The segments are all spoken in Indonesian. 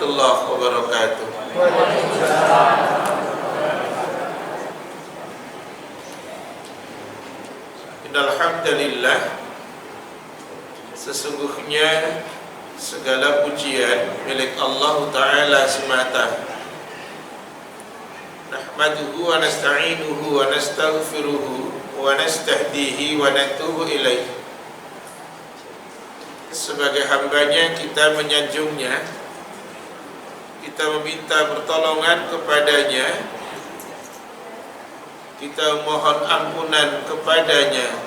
warahmatullahi wabarakatuh. Innal hamdalillah, sesungguhnya segala pujian milik Allah Ta'ala semata. Nahmaduhu wa nasta'inuhu wa nastaghfiruhu wa nastahdihi wa natubu ilaih. Sebagai hambanya kita menyanjungnya, kita meminta pertolongan kepadanya, kita mohon ampunan kepadanya,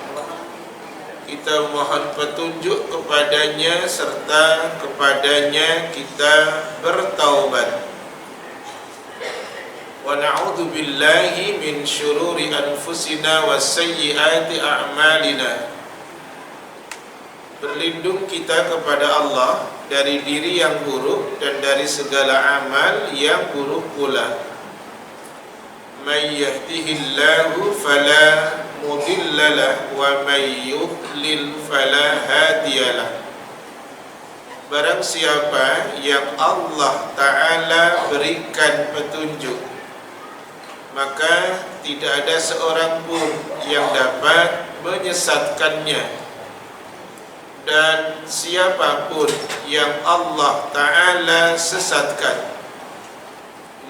kita mohon petunjuk kepadanya, serta kepadanya kita bertaubat. Wa na'udzu billahi min syururi anfusina wa sayyiati a'malina. Berlindung kita kepada Allah dari diri yang buruk dan dari segala amal yang buruk pula. May yahdihillahu fala mudhillalah wa may yudlil fala hadiyalah. Barang siapa yang Allah Ta'ala berikan petunjuk, maka tidak ada seorang pun yang dapat menyesatkannya. Dan siapapun yang Allah Ta'ala sesatkan,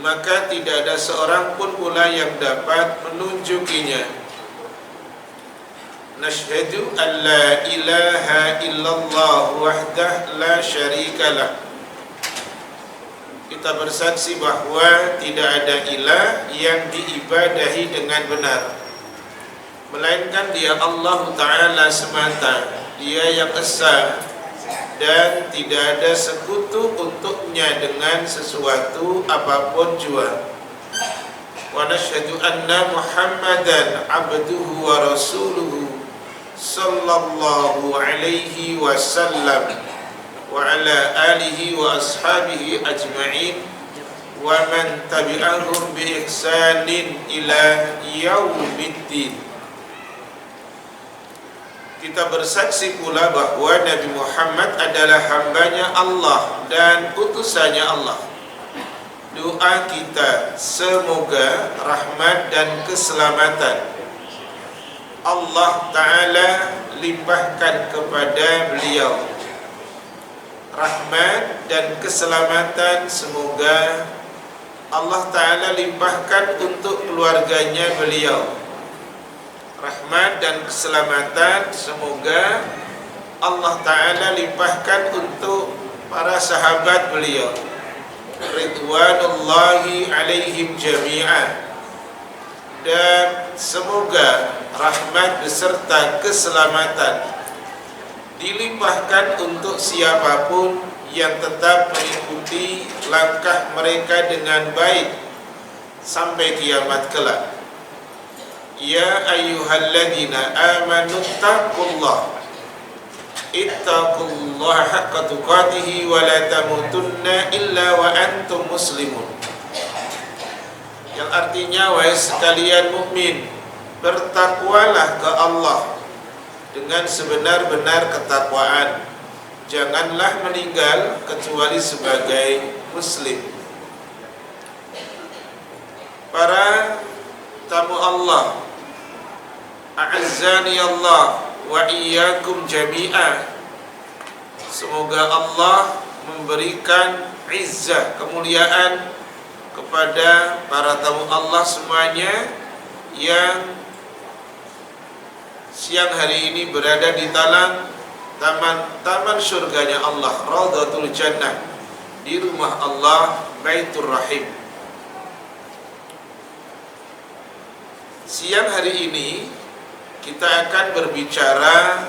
maka tidak ada seorang pun pula yang dapat menunjukinya. Nashhadu an la ilaha illallah wahdah la syarikalah. Kita bersaksi bahwa tidak ada ilah yang diibadahi dengan benar, melainkan Dia Allah Ta'ala semata. Dia yang esa dan tidak ada sekutu untuknya dengan sesuatu apapun jua. Wa nashhadu anna Muhammadan abduhu wa rasuluhu sallallahu alaihi wasallam wa ala alihi wa ashabihi ajma'in wa man tabi'ahum bi ihsanin ila yaumiddin. Kita bersaksi pula bahwa Nabi Muhammad adalah hambanya Allah dan utusannya Allah. Doa kita semoga rahmat dan keselamatan Allah Ta'ala limpahkan kepada beliau. Rahmat dan keselamatan semoga Allah Ta'ala limpahkan untuk keluarganya beliau. Rahmat dan keselamatan semoga Allah Ta'ala limpahkan untuk para sahabat beliau, ridwanullahi alaihim jami'an. Dan semoga rahmat beserta keselamatan dilimpahkan untuk siapapun yang tetap mengikuti langkah mereka dengan baik sampai kiamat kelak. Ya ayyuhalladzina amanu taqullaha ittaqullaha haqqa tuqatih wa la tamutunna illa wa antum muslimun. Yang artinya, wahai sekalian mukmin, bertakwalah ke Allah dengan sebenar-benar ketakwaan. Janganlah meninggal kecuali sebagai muslim. Para tamu Allah, a'azzani Allah wa iyyakum jami'an. Semoga Allah memberikan izzah, kemuliaan kepada para tamu Allah semuanya yang siang hari ini berada di taman surganya Allah, Raudhatul Jannah, di rumah Allah, Baitur Rahim. Siang hari ini kita akan berbicara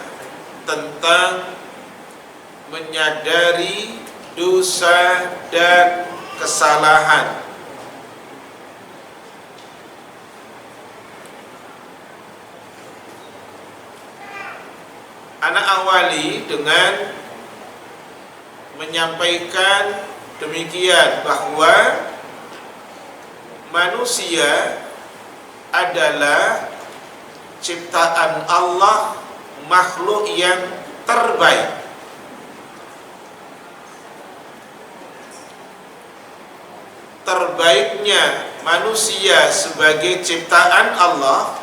tentang menyadari dosa dan kesalahan. Anak awali dengan menyampaikan demikian, bahwa manusia adalah ciptaan Allah, makhluk yang terbaik. terbaiknya manusia sebagai ciptaan Allah,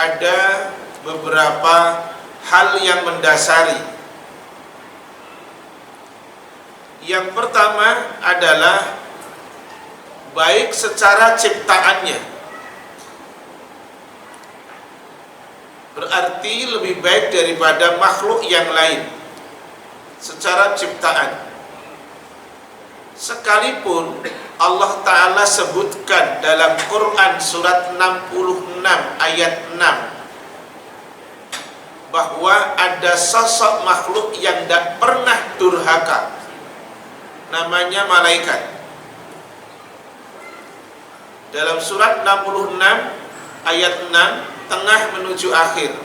ada beberapa hal yang mendasari. Yang pertama adalah baik secara ciptaannya, berarti lebih baik daripada makhluk yang lain secara ciptaan. Sekalipun Allah Ta'ala sebutkan dalam Quran surat 66 ayat 6 bahwa ada sosok makhluk yang tidak pernah durhaka, namanya malaikat. Dalam surat 66 ayat 6 tengah menuju akhir,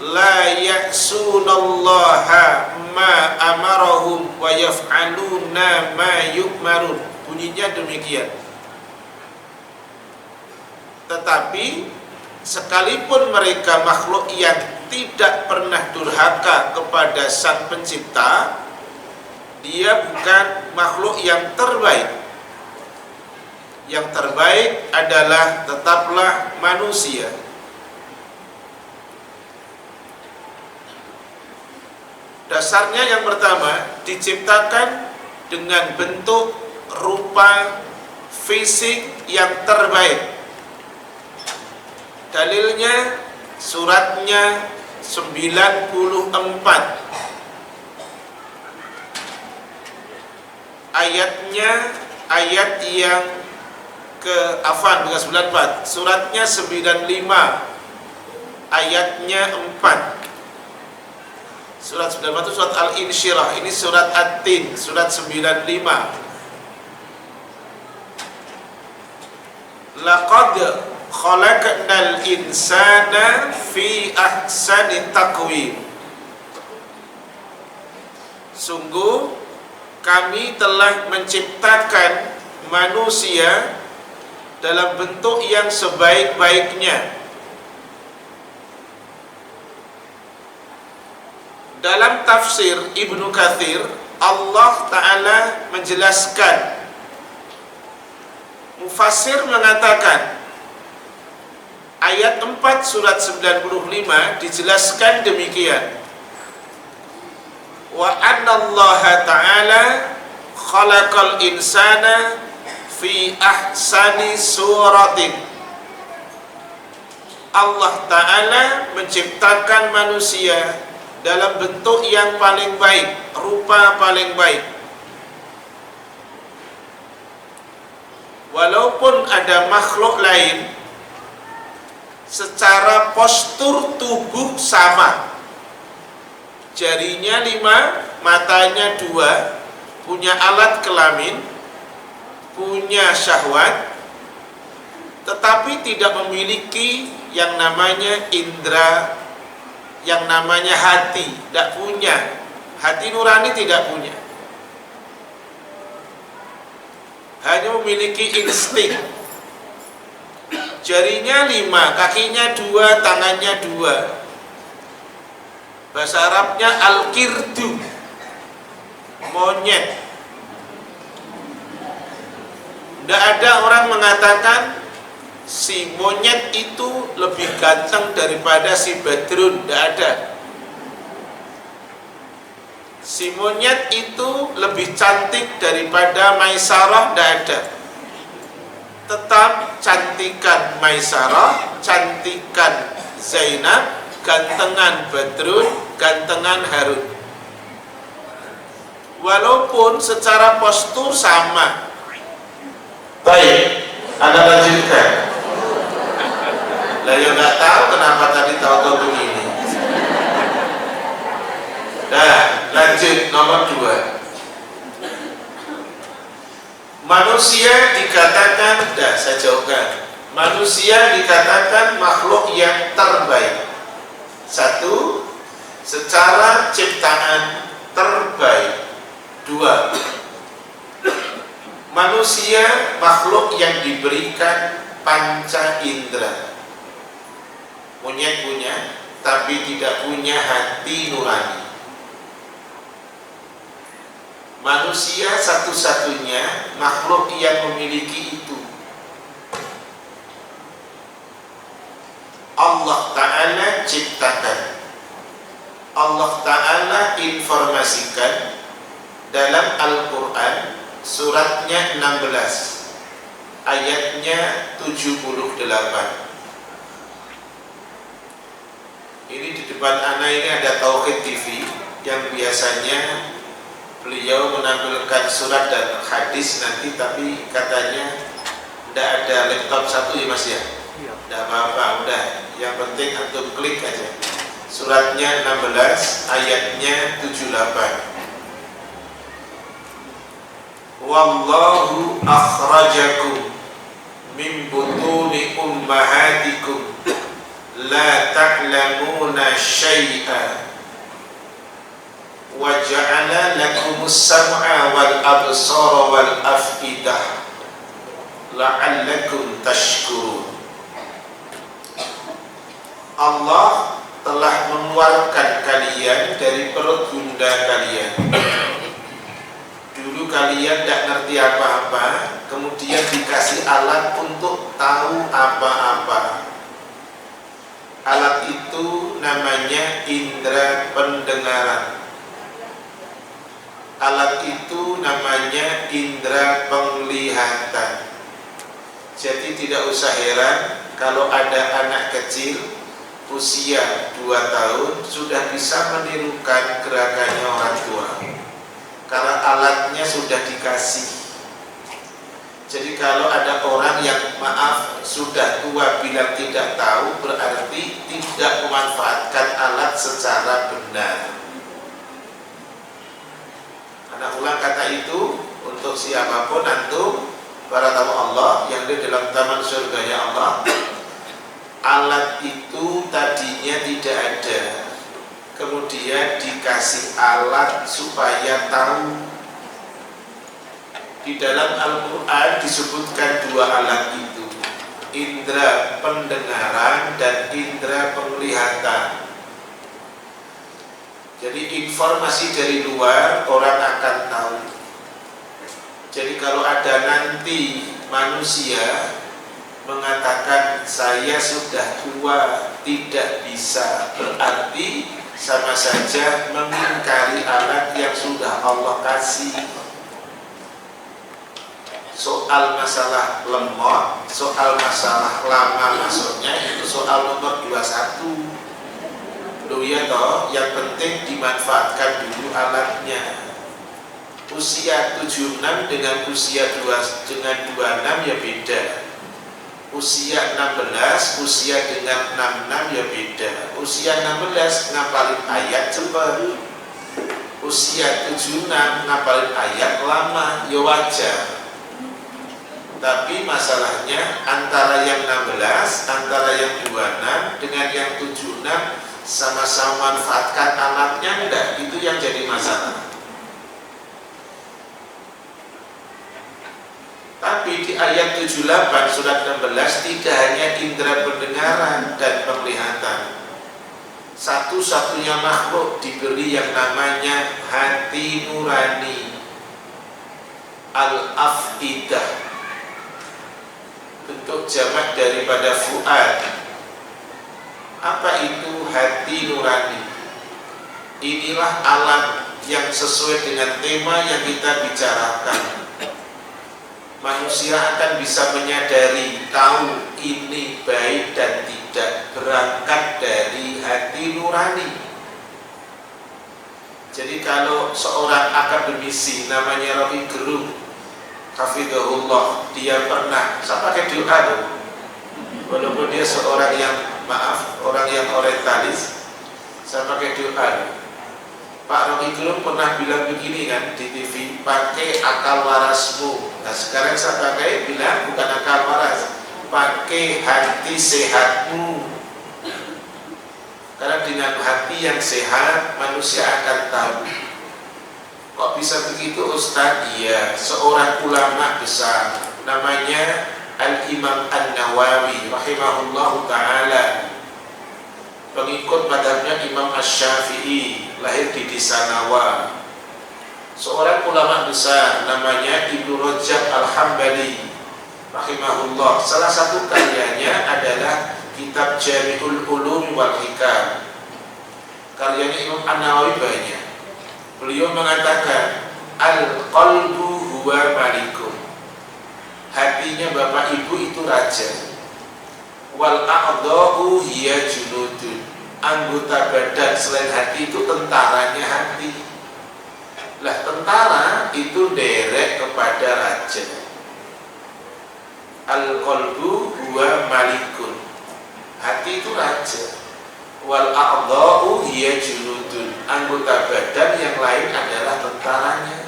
la ya'sunallaha ma amarahum wa yaf'aluna ma yu'marun. Bunyinya demikian. Tetapi sekalipun mereka makhluk yang tidak pernah durhaka kepada Sang Pencipta, dia bukan makhluk yang terbaik. Yang terbaik adalah tetaplah manusia. Dasarnya yang pertama, diciptakan dengan bentuk, rupa, fisik yang terbaik. Dalilnya suratnya 94, ayatnya ayat yang bukan 94, suratnya 95, ayatnya 4. Surat 94 itu surat Al-Insyirah, ini surat At-Tin, surat 95. Laqad khalaqnal insana fi ahsani taqwim. Sungguh kami telah menciptakan manusia dalam bentuk yang sebaik-baiknya. Dalam tafsir Ibnu Katsir, Allah Ta'ala menjelaskan, mufassir mengatakan, ayat 4 surat 95 dijelaskan demikian, wa annallaha ta'ala khalaqal insana fi ahsani suratin. Allah Ta'ala menciptakan manusia dalam bentuk yang paling baik, rupa paling baik. Walaupun ada makhluk lain secara postur tubuh sama, jarinya 5, matanya 2, punya alat kelamin, punya syahwat, tetapi tidak memiliki yang namanya indera, yang namanya hati, tidak punya hati nurani, tidak punya, hanya memiliki insting. Jarinya 5, kakinya 2, tangannya 2. Bahasa Arabnya al-kirdu, monyet. Tidak ada orang mengatakan si monyet itu lebih ganteng daripada si Badrun, tidak ada. Si monyet itu lebih cantik daripada Maisarah, tidak ada. Tetap cantikan Maisarah, cantikan Zainab, gantengan Badrun, gantengan Harun. Walaupun secara postur sama. Baik, Anda lanjutkan. Lah ya nggak tahu kenapa tadi tahu begini. Nah, lanjut nomor 2. Manusia dikatakan, saya jauhkan. Manusia dikatakan makhluk yang terbaik. 1, secara ciptaan terbaik. 2, manusia makhluk yang diberikan panca indera. Monyet punya, tapi tidak punya hati nurani. Manusia satu-satunya makhluk yang memiliki itu. Allah Ta'ala ciptakan, Allah Ta'ala informasikan dalam Al-Quran suratnya 16 ayatnya 78. Ini di depan anak ini ada Tauhid TV yang biasanya beliau menampilkan surat dan hadis nanti, tapi katanya tidak ada laptop satu ya Mas ya? Tidak apa-apa, udah. Yang penting antum klik aja. Suratnya 16 ayatnya 78. Wallahu akhrajakum min butuni ummahatikum la ta'lamuna syai'a wa ja'ala lakumus sam'a wal absara wal af'idah la'allakum tashkurun. Allah telah mengeluarkan kalian dari perut bunda kalian. Dulu kalian tidak ngerti apa-apa, kemudian dikasih alat untuk tahu apa-apa. Alat itu namanya indera pendengaran. Alat itu namanya indera penglihatan. Jadi tidak usah heran kalau ada anak kecil usia 2 tahun sudah bisa menirukan gerakannya orang tua, karena alatnya sudah dikasih. Jadi kalau ada orang yang sudah tua bilang tidak tahu, berarti tidak memanfaatkan alat secara benar. Anak ulang kata itu untuk siapapun antum para tamu Allah yang di dalam taman surganya Allah. Alat itu tadinya tidak ada, kemudian dikasih alat supaya tahu. Di dalam Al-Quran disebutkan 2 alat itu, indera pendengaran dan indera penglihatan. Jadi informasi dari luar orang akan tahu. Jadi kalau ada nanti manusia mengatakan saya sudah tua tidak bisa, berarti sama saja mengingkari alat yang sudah Allah kasih. Soal masalah lemot, soal masalah lama maksudnya itu soal nomor 21. Loh ya toh, yang penting dimanfaatkan dulu alatnya. Usia 76 dengan usia 26 ya beda. Usia 16, usia dengan 66 ya beda. Usia 16 ngapalin ayat cepat. Usia 76 ngapalin ayat lama, ya wajar. Tapi masalahnya antara yang 16, antara yang 26 dengan yang 76 sama-sama manfaatkan alatnya enggak? Itu yang jadi masalah. Tapi di ayat 78 surat 16 tidak hanya indera pendengaran dan penglihatan. Satu-satunya makhluk diberi yang namanya hati nurani, al-afidah, bentuk jamak daripada fuad. Apa itu hati nurani? Inilah alat yang sesuai dengan tema yang kita bicarakan. Manusia akan bisa menyadari, tahu ini baik dan tidak, berangkat dari hati nurani. Jadi kalau seorang akademisi namanya Rocky Gerung hafidhahullah, dia pernah, saya pakai doa tuh, walaupun dia seorang yang orang yang orientalis, saya pakai doa. Pak Rocky Gerung pernah bilang begini kan di TV, pakai akal warasmu. Nah sekarang saya pakai bilang bukan akal waras, pakai hati sehatmu. Karena dengan hati yang sehat manusia akan tahu. Kok bisa begitu Ustaz? Iya, seorang ulama besar namanya Al-Imam An-Nawawi rahimahullahu ta'ala, pengikut madhabnya Imam Asy-Syafi'i, lahir di desa Nawa. Seorang ulama besar namanya Ibnu Rajab Al-Hambali rahimahullah, salah satu karyanya adalah kitab Jami'ul Ulum wal Hikam. Karyanya Imam An-Nawawi banyak. Beliau mengatakan al-qalbu huwa malikum, hatinya bapak ibu itu raja. Wal a'dha'u hiya junudun, anggota badan selain hati itu tentaranya hati. Lah tentara itu derek kepada raja. Al-qalbu huwa malikun, hati itu raja. Wal a'dha'u hiya junudun, anggota badan yang lain adalah tentaranya.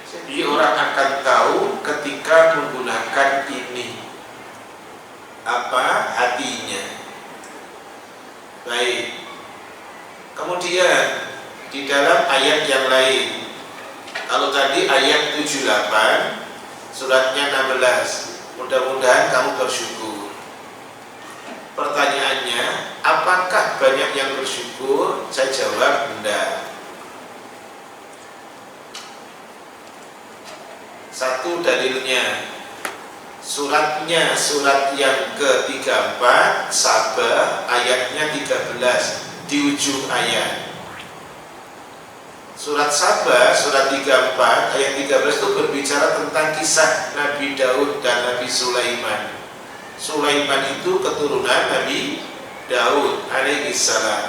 Jadi orang akan tahu ketika menggunakan ini apa hatinya. Baik. Kemudian di dalam ayat yang lain, kalau tadi ayat 78 suratnya 16, mudah-mudahan kamu bersyukur. Pertanyaannya, apakah banyak yang bersyukur? Saya jawab enggak. Satu dalilnya, suratnya surat yang ke-34 Sabah ayatnya 13 di ujung ayat. Surat Sabah, surat 34, ayat 13 itu berbicara tentang kisah Nabi Daud dan Nabi Sulaiman. Sulaiman itu keturunan Nabi Daud alaihissalam.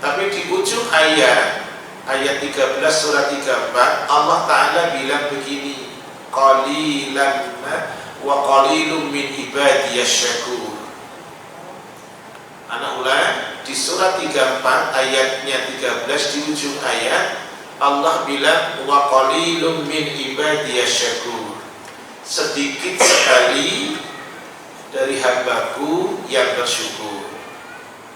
Tapi di ujung ayat 13 surat 34, Allah Ta'ala bilang begini, qalilan wa qalilum min ibadiyasy syakur. Anak ulang, di surat 34 ayatnya 13 di ujung ayat Allah bilang wa qalilum min ibadiyasy syakur, sedikit sekali dari hambaku yang bersyukur.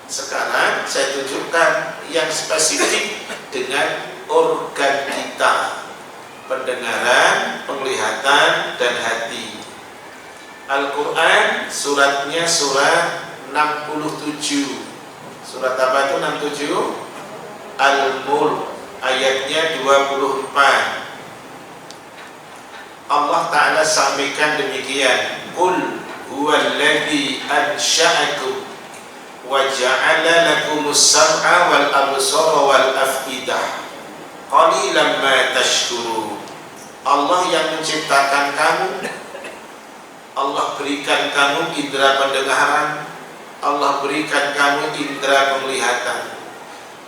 Sekarang saya tunjukkan yang spesifik dengan organ kita, pendengaran, penglihatan, dan hati. Al-Quran suratnya surat 67. Surat apa itu 67? Al-Mulk ayatnya 24. Allah Ta'ala sampaikan demikian, Qul huwallazi ansha'akum wa ja'ala lakumus sam'a wal absara wal afidah qalilan ma tashkurun. Allah yang menciptakan kamu, Allah berikan kamu indera pendengaran, Allah berikan kamu indera penglihatan,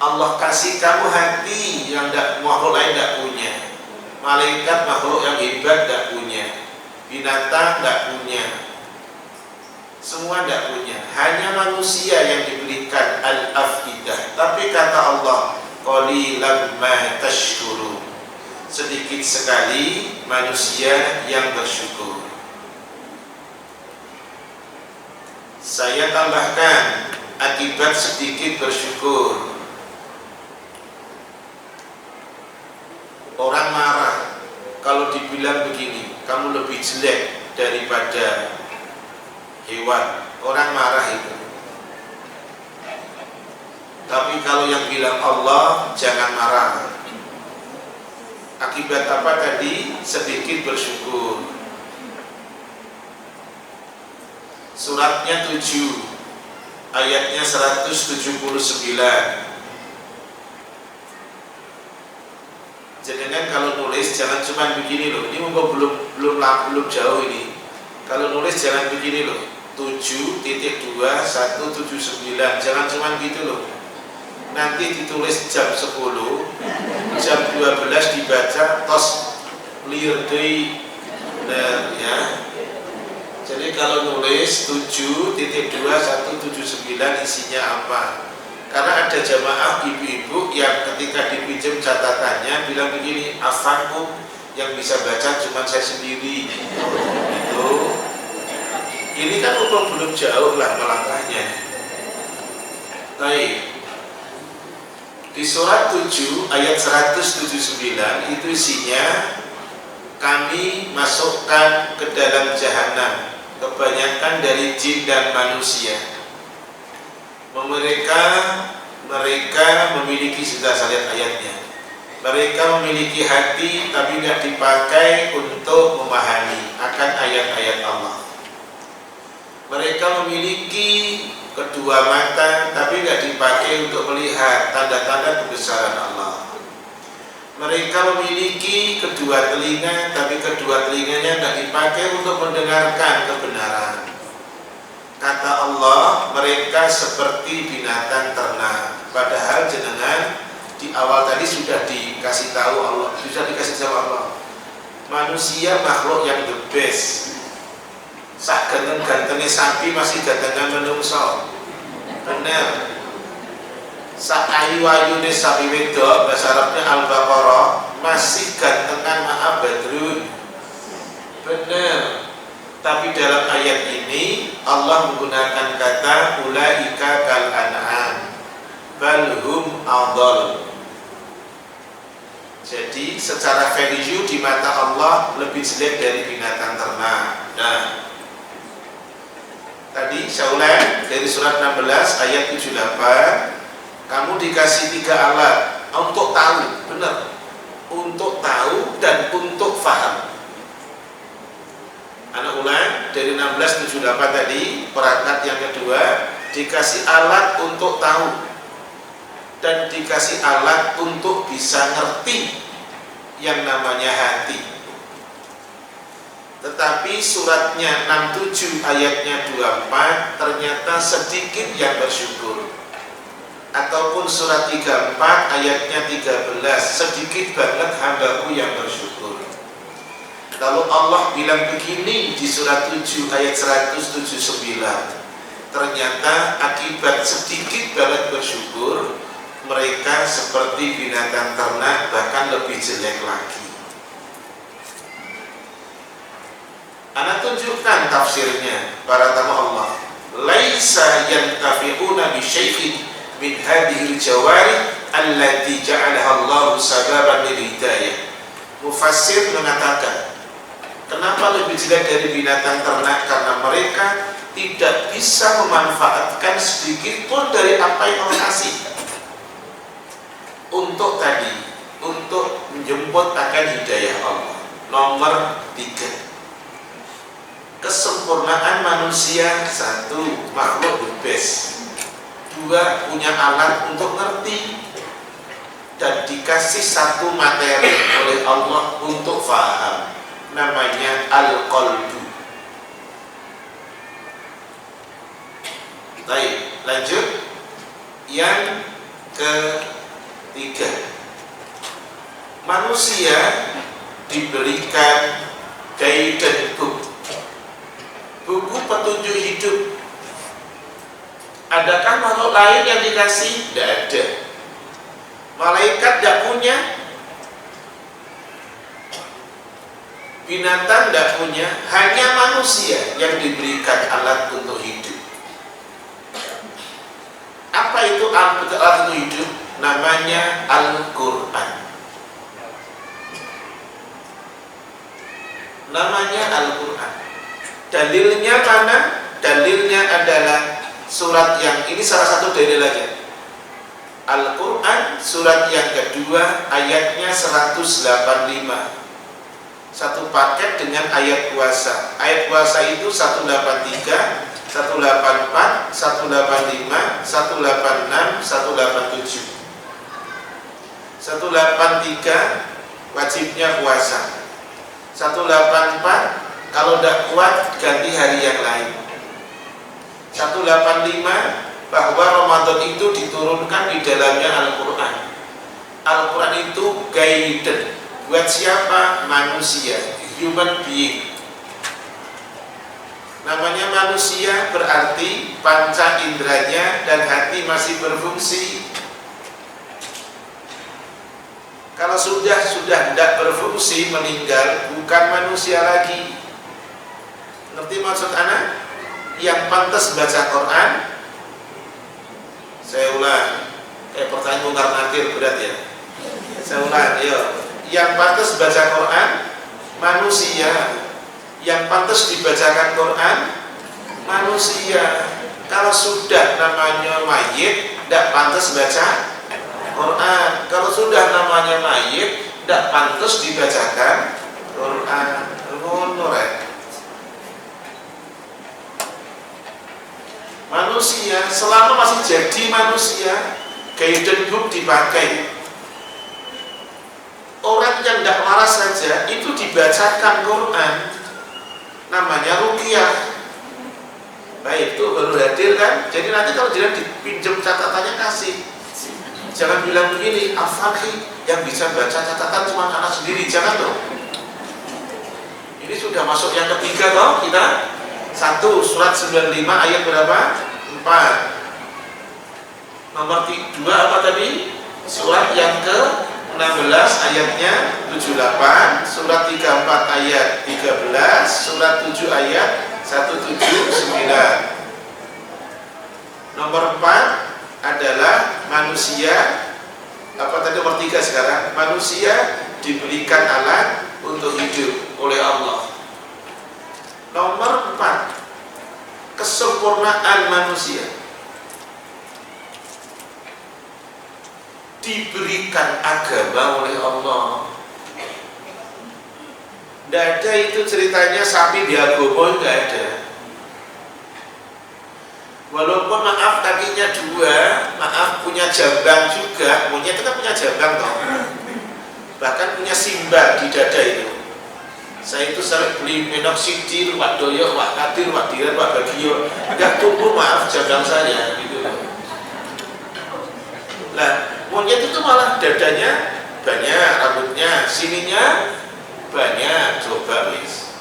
Allah kasih kamu hati yang makhluk lain tidak punya. Malaikat makhluk yang hebat tidak punya, binatang tidak punya, semua tidak punya. Hanya manusia yang diberikan al-afidah. Tapi kata Allah, qalilan ma tashkurun, sedikit sekali manusia yang bersyukur. Saya tambahkan akibat sedikit bersyukur. Orang marah kalau dibilang begini, kamu lebih jelek daripada hewan. Orang marah itu. Tapi kalau yang bilang Allah, jangan marah. Akibat apa tadi? Sedikit bersyukur. Suratnya 7 ayatnya 179. Jangan kalau nulis jangan cuma begini loh. Ini belum jauh ini. Kalau nulis jangan begini loh. 7.2179. Jangan cuma gitu loh. Nanti ditulis jam 10, jam 12 dibaca tos clear day. Nah, ya. Jadi kalau nulis 7.2179 isinya apa? Karena ada jamaah ibu-ibu yang ketika dipinjam catatannya bilang begini, afanku yang bisa baca cuma saya sendiri. Itu, ini kan belum jauh lah melangkahnya. Baik. Di surat 7 ayat 179 itu isinya, kami masukkan ke dalam jahanam kebanyakan dari jin dan manusia. Mereka Mereka memiliki, sudah saya lihat ayatnya, mereka memiliki hati tapi tidak dipakai untuk memahami akan ayat-ayat Allah. Mereka memiliki kedua mata tapi tidak dipakai untuk melihat tanda-tanda kebesaran Allah. Mereka memiliki kedua telinga tapi kedua telinganya tidak dipakai untuk mendengarkan kebenaran. Kata Allah, mereka seperti binatang ternak. Padahal jenengan di awal tadi sudah dikasih tahu Allah, sudah dikasih tahu Allah, manusia makhluk yang the best. Sak ganteng-gantengnya sapi masih gantengan menungso. Bener. Sak ayu-ayune sapi wedok, bahasa Arabnya Al-Baqarah, masih gantengan maaf badrun. Bener. Tapi dalam ayat ini Allah menggunakan kata ulaika kal an'am bal hum adall. Jadi secara value di mata Allah lebih jelek dari binatang ternak. Nah, tadi saya ulang dari surat 16 ayat 78, kamu dikasih 3 alat untuk tahu, benar, untuk tahu dan untuk faham. Anak ulang dari 1678 tadi, perangkat yang kedua, dikasih alat untuk tahu dan dikasih alat untuk bisa ngerti yang namanya hati. Tetapi suratnya 67 ayatnya 24 ternyata sedikit yang bersyukur. Ataupun surat 34 ayatnya 13, sedikit banget hambaku yang bersyukur. Lalu Allah bilang begini di surat 7 ayat 179, ternyata akibat sedikit banget bersyukur, mereka seperti binatang ternak, bahkan lebih jelek lagi. Ana tunjukkan tafsirnya para tamu Allah. Laisa yantafi'una bi syai'in min hadhihi al-jawari allati ja'alaha Allah sababan lil hidayah. Mufassir mengatakan, kenapa lebih jelek dari binatang ternak? Karena mereka tidak bisa memanfaatkan sedikit pun dari apa yang Allah kasih untuk tadi, untuk menjemput akan hidayah Allah. Nomor 3, kesempurnaan manusia. 1, makhluk the best. 2, punya alat untuk ngerti dan dikasih satu materi oleh Allah untuk faham, namanya al-qalbu. Baik, lanjut. Yang ketiga, manusia diberikan guidance book, buku petunjuk hidup. Adakah makhluk lain yang dikasih? Tidak ada. Malaikat tidak punya, binatang tidak punya, hanya manusia yang diberikan alat untuk hidup. Apa itu alat untuk hidup? Namanya Al-Quran. Namanya Al-Quran. Dalilnya mana? Dalilnya adalah surat yang ini, salah satu dalil aja. Al-Quran surat yang kedua ayatnya 185. Satu paket dengan ayat puasa. Ayat puasa itu 183, 184, 185, 186, 187. 183 wajibnya puasa. 184 kalau tidak kuat ganti hari yang lain. 185 bahwa Ramadan itu diturunkan di dalamnya Al-Quran. Al-Quran itu guidance buat siapa? Manusia, human being. Namanya manusia berarti panca inderanya dan hati masih berfungsi. Kalau sudah tidak berfungsi, meninggal, bukan manusia lagi. Ngerti maksud anak? Yang pantas baca Quran, saya ulang, pertanyaan mungkar nakir berat ya. Saya ulang, yuk. Yang pantas baca Quran manusia, yang pantas dibacakan Quran manusia. Kalau sudah namanya mayit, tidak pantas baca Quran. Kalau sudah namanya mayit, tidak pantas dibacakan Quran. Manusia selama masih jadi manusia, guidance book dipakai. Orang yang tidak waras saja itu dibacakan Quran, namanya ruqyah. Baik, itu baru hadir kan. Jadi nanti kalau dia dipinjam catatannya kasih. Jangan bilang begini, Al-Fakih yang bisa baca catatan cuma anak sendiri, jangan dong. Ini sudah masuk yang ketiga toh kita. 1 surat 95 ayat berapa? 4. Nomor 2 apa tadi? Surat yang ke-16 ayatnya 78, surat 34 ayat 13, surat 7 ayat 179. Nomor 4 adalah manusia, apa tadi nomor 3 sekarang? Manusia diberikan alat untuk hidup oleh Allah. Nomor 4, kesempurnaan manusia. Diberikan agama oleh Allah. Tidak ada itu ceritanya sapi diagomo, tidak ada. Walaupun maaf kakinya 2, maaf punya jambang juga, monyet itu kan punya jambang toh. Bahkan punya simba di dada itu. Saya itu sering beli minoxidil, wak doyok, wak katir, wak diran, wak bagio, nggak tumbuh maaf jambang saya gitu. Nah, monyet itu malah dadanya banyak, rambutnya, sininya banyak, coba wis.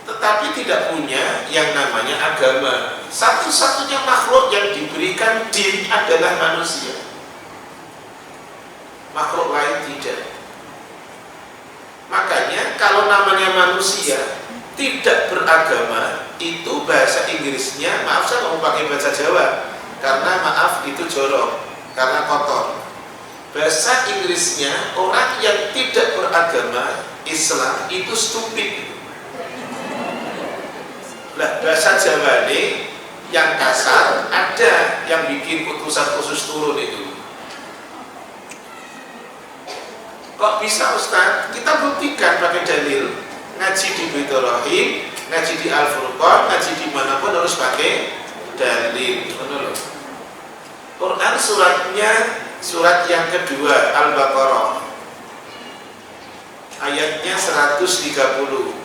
Tetapi tidak punya yang namanya agama. Satu-satunya makhluk yang diberikan din adalah manusia. Makhluk lain tidak. Makanya kalau namanya manusia tidak beragama, itu bahasa Inggrisnya, maaf saya mau pakai bahasa Jawa, karena maaf itu jorok, karena kotor. Bahasa Inggrisnya, orang yang tidak beragama Islam itu stupid. Nah, bahasa Jawa ini yang kasar ada yang bikin putusan khusus turun itu. Kok bisa Ustaz? Kita buktikan pakai dalil. Ngaji di Baitur Rahim, ngaji di Al-Furqan, ngaji di manapun harus pakai dalil. Quran suratnya surat yang kedua Al-Baqarah. Ayatnya 130.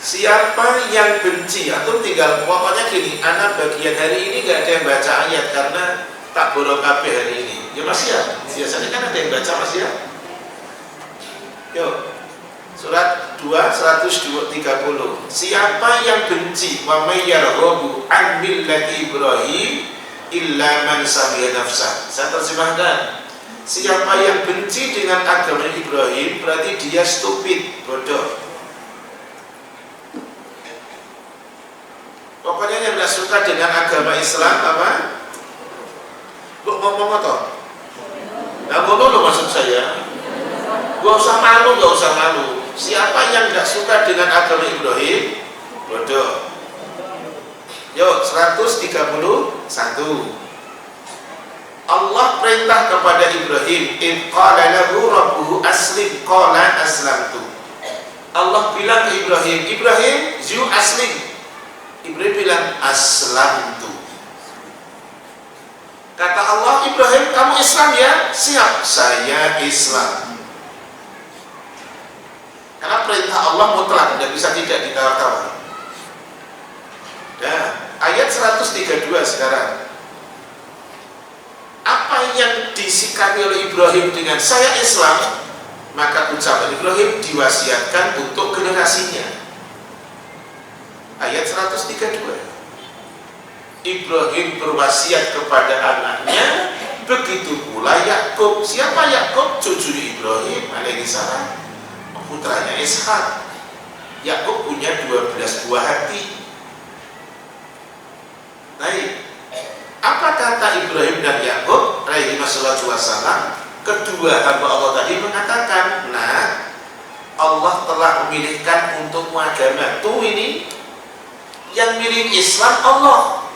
Siapa yang benci, atau tinggal pokoknya gini, anak bagian hari ini gak ada yang baca ayat karena tak borong kabeh hari ini. Ya Mas ya, biasanya kan ada yang baca Mas ya. Yuk, surat 2 130. Siapa yang benci, wa may yarghabu an millati Ibrahim illa man safiha nafsah. Saya terjemahkan. Siapa yang benci dengan agama Ibrahim berarti dia stupid, bodoh. Pokoknya yang tidak suka dengan agama Islam apa? Lu ngomong apa? Nah ngomong lo maksud saya. Gak usah malu, gak usah malu. Siapa yang tidak suka dengan agama Ibrahim, bodoh. Yuk 131. Allah perintah kepada Ibrahim, in qala lahu rabbuhu aslim, qala aslamtu. Allah bilang ke Ibrahim, Ibrahim, you aslim. Ibrahim bilang aslamtu. Kata Allah, Ibrahim kamu Islam ya? Siap, saya Islam. Karena perintah Allah mutlak, tidak bisa tidak ditawar-tawar. Nah, ayat 132 sekarang. Apa yang disikapi oleh Ibrahim dengan saya Islam, maka ucapan Ibrahim diwasiatkan untuk generasinya. Ayat 132. Ibrahim berwasiat kepada anaknya, begitu pula Yakub. Siapa Yakub? Cucu Ibrahim alaihissalam, putranya Ishak. Yakub punya 12 buah hati. Baik. Apa kata Ibrahim dan Yakub alaihi wassalam? Kedua hamba Allah tadi mengatakan, nah, Allah telah memilihkan untukmu agama. Tuh ini Yang milih Islam Allah.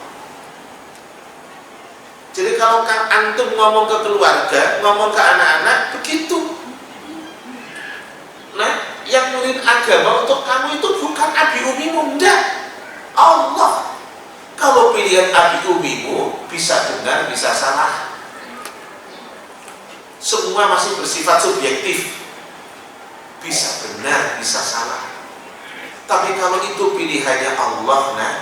Jadi kalau antum ngomong ke keluarga, ngomong ke anak-anak, begitu. Nah, yang milih agama untuk kamu itu bukan abi umimu, enggak. Allah. Kalau pilihan abi umimu bisa benar, bisa salah. Semua masih bersifat subjektif. Bisa benar, bisa salah. Tapi kalau itu pilihannya Allah, nah,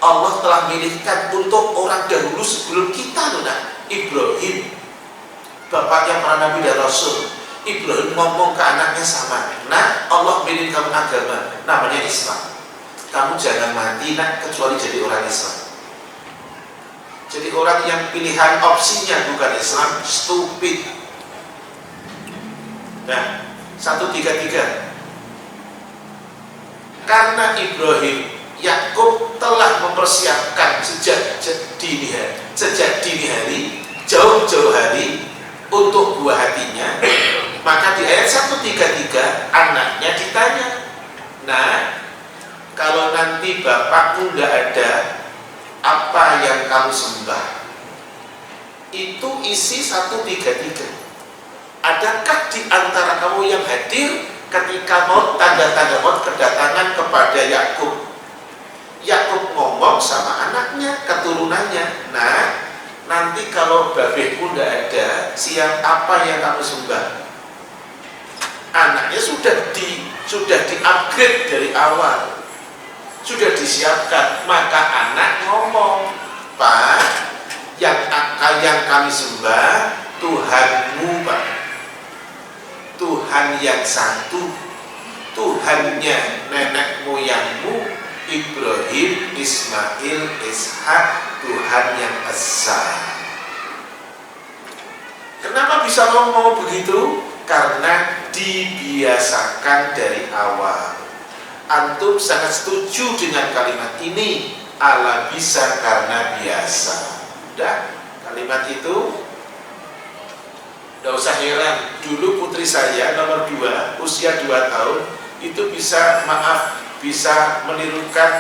Allah telah milihkan untuk orang dahulu sebelum kita, nah, Ibrahim, bapaknya para nabi dan rasul. Ibrahim ngomong ke anaknya sama, nah, Allah milih kamu agama, namanya Islam. Kamu jangan mati, nak, kecuali jadi orang Islam. Jadi orang yang pilihan opsinya bukan Islam, stupid. Nah, 133. Karena Ibrahim, Yakub telah mempersiapkan sejak dini hari, jauh-jauh hari untuk buah hatinya. Maka di ayat 133 anaknya ditanya, nah, kalau nanti bapakmu nggak ada, apa yang kamu sembah? Itu isi 133. Adakah di antara kamu yang hadir ketika maut, tanda-tanda maut kedatangan kepada Yakub? Yakub ngomong sama anaknya, keturunannya, nah, nanti kalau babehku nggak ada, siang apa yang kamu sembah? Anaknya sudah di-upgrade dari awal, sudah disiapkan. Maka anak ngomong, Pak, yang kami sembah Tuhanmu, Pak, Tuhan yang satu, Tuhannya nenek moyangmu Ibrahim, Ismail, Ishak, Tuhan yang esa. Kenapa bisa ngomong begitu? Karena dibiasakan dari awal. Antum sangat setuju dengan kalimat ini, ala bisa karena biasa. Udah, kalimat itu tidak usah heran. Dulu putri saya nomor 2, usia 2 tahun, itu bisa menirukan,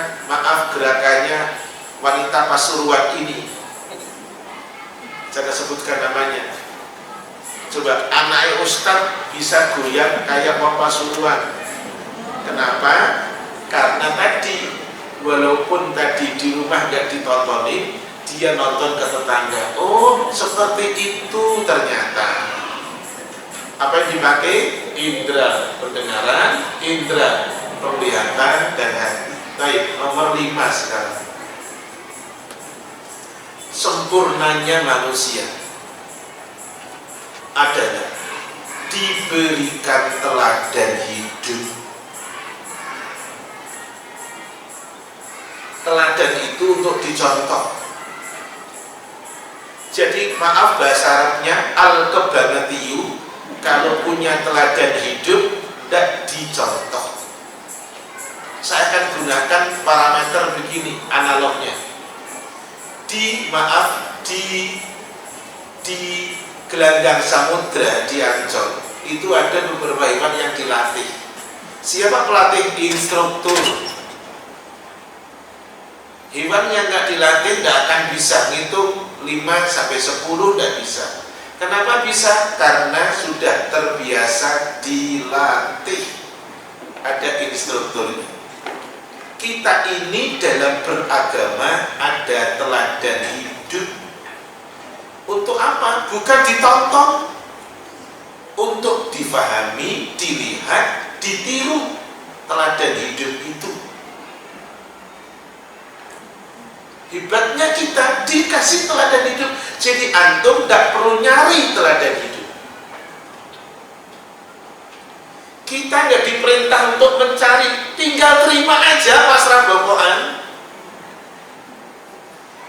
gerakannya wanita Pasuruan ini. Saya sebutkan namanya. Coba, anaknya Ustadz bisa goyang kayak wong Pasuruan. Kenapa? Karena tadi, walaupun tadi di rumah nggak ditontonin, dia nonton ke tetangga. Oh, seperti itu ternyata. Apa yang dipakai? Indra pendengaran, indra penglihatan, dan hati. Baik, nomor 5 sekarang. Sempurnanya manusia adalah diberikan teladan hidup. Teladan itu untuk dicontoh. Jadi maaf bahasa Arabnya al-kebanatiyu, kalau punya teladan hidup tidak dicontoh. Saya akan gunakan parameter begini analognya. Di gelanggang samudra di Ancol itu ada beberapa hewan yang dilatih. Siapa pelatih? Instruktur. Hewan yang nggak dilatih nggak akan bisa ngitung 5-10, nggak bisa. Kenapa bisa? Karena sudah terbiasa dilatih. Ada instrukturnya. Kita ini dalam beragama ada teladan hidup. Untuk apa? Bukan ditonton, untuk difahami, dilihat, ditiru teladan hidup itu. Hebatnya kita dikasih teladan hidup. Jadi antum tidak perlu nyari teladan hidup. Kita nggak diperintah untuk mencari, tinggal terima aja pasrah bokohan.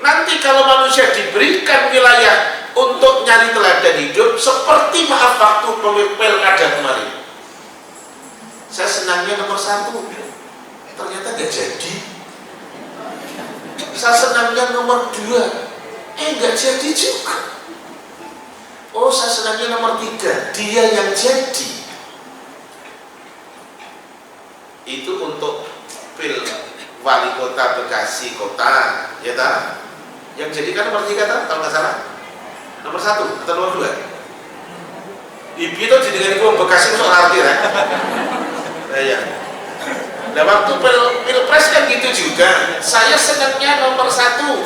Nanti kalau manusia diberikan wilayah untuk nyari teladan hidup, seperti maaf waktu pilkada kemarin, saya senangnya nomor 1, ternyata nggak jadi. Saya senangnya nomor 2, nggak jadi juga. Oh, saya senangnya nomor 3, dia yang jadi. Itu untuk pil wali kota kota Bekasi kota, ya tak? Yang jadikan nomor 3 tak? Kalau nggak salah nomor 1 atau nomor 2? Ibu itu jadikan itu Bekasi itu arti ya. Nah, ya. Nah, waktu pilpres kan gitu juga. Saya senangnya nomor 1,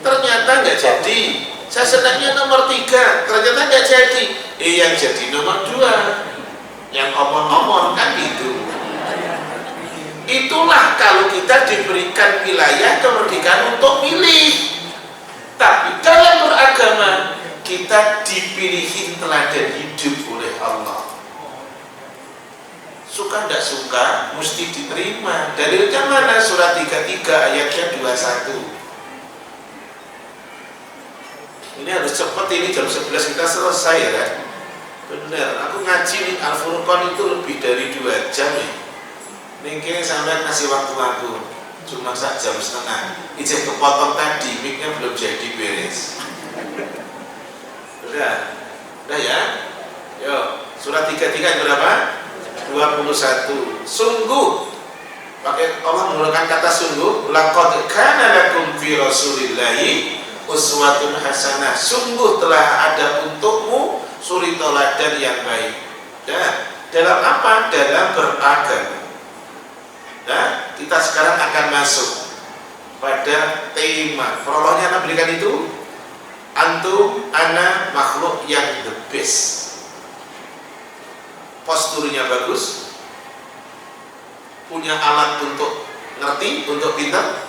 ternyata nggak jadi. Saya senangnya nomor 3, ternyata nggak jadi. Yang jadi nomor 2, yang omong-omong kan gitu. Itulah kalau kita diberikan wilayah kemerdekaan untuk milih. Tapi dalam beragama kita dipilihin teladan hidup oleh Allah. Suka tidak suka mesti diterima. Dalilnya mana? Surat 33 ayatnya 21. Ini harus cepat, ini jam 11 kita selesai ya kan? Bener, aku ngaji nih Al-Furqan itu lebih dari 2 jam ya. Mungkin sampai ngasih waktu aku cuma 1 jam setengah. Izin kepotong tadi, mic-nya belum jadi beres. Udah ya. Yo, surat 33 berapa? 21. Sungguh, pakai Allah menggunakan kata sungguh. Laqad kana lakum fi Rasulillahi uswatun hasanah. Sungguh telah ada untukmu suri teladan yang baik. Dan dalam apa? Dalam beragama. Nah, kita sekarang akan masuk pada tema prolognya. Anda berikan itu, antum ana makhluk yang the best. Posturnya bagus, punya alat untuk ngerti, untuk pintar,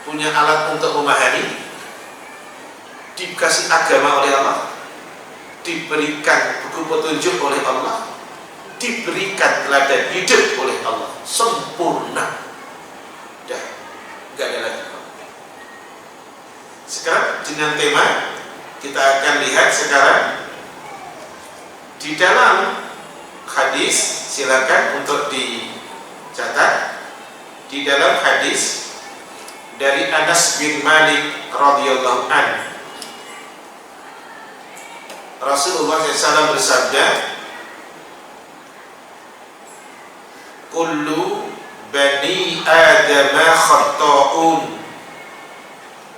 punya alat untuk memahami, dikasih agama oleh Allah, diberikan buku petunjuk oleh Allah, diberikan teladan hidup oleh Allah, sempurna. Dah, enggak ada lagi. Sekarang dengan tema kita akan lihat sekarang di dalam hadis, silakan untuk dicatat. Di dalam hadis dari Anas bin Malik radhiyallahu anhu, Rasulullah SAW bersabda, kullu bani Adam khata'un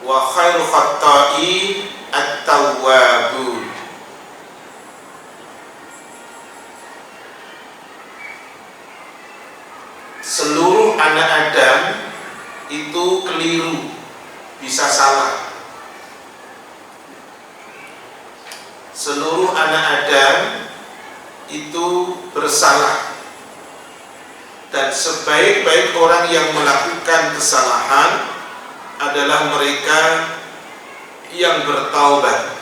wa khairu khata'in at-tawwabun. Seluruh anak Adam itu keliru, bisa salah. Seluruh anak Adam itu bersalah. Dan sebaik-baik orang yang melakukan kesalahan adalah mereka yang bertaubat.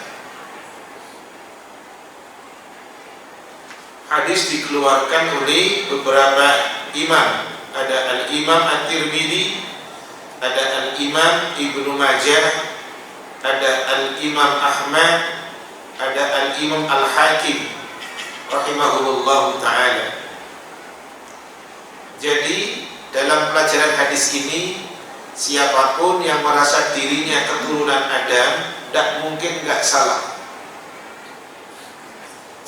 Hadis dikeluarkan oleh beberapa imam. Ada Al-Imam At-Tirmidzi, ada Al-Imam Ibnu Majah, ada Al-Imam Ahmad, ada Al-Imam Al-Hakim rahimahullahu ta'ala. Jadi dalam pelajaran hadis ini, siapapun yang merasa dirinya keturunan Adam tidak mungkin nggak salah.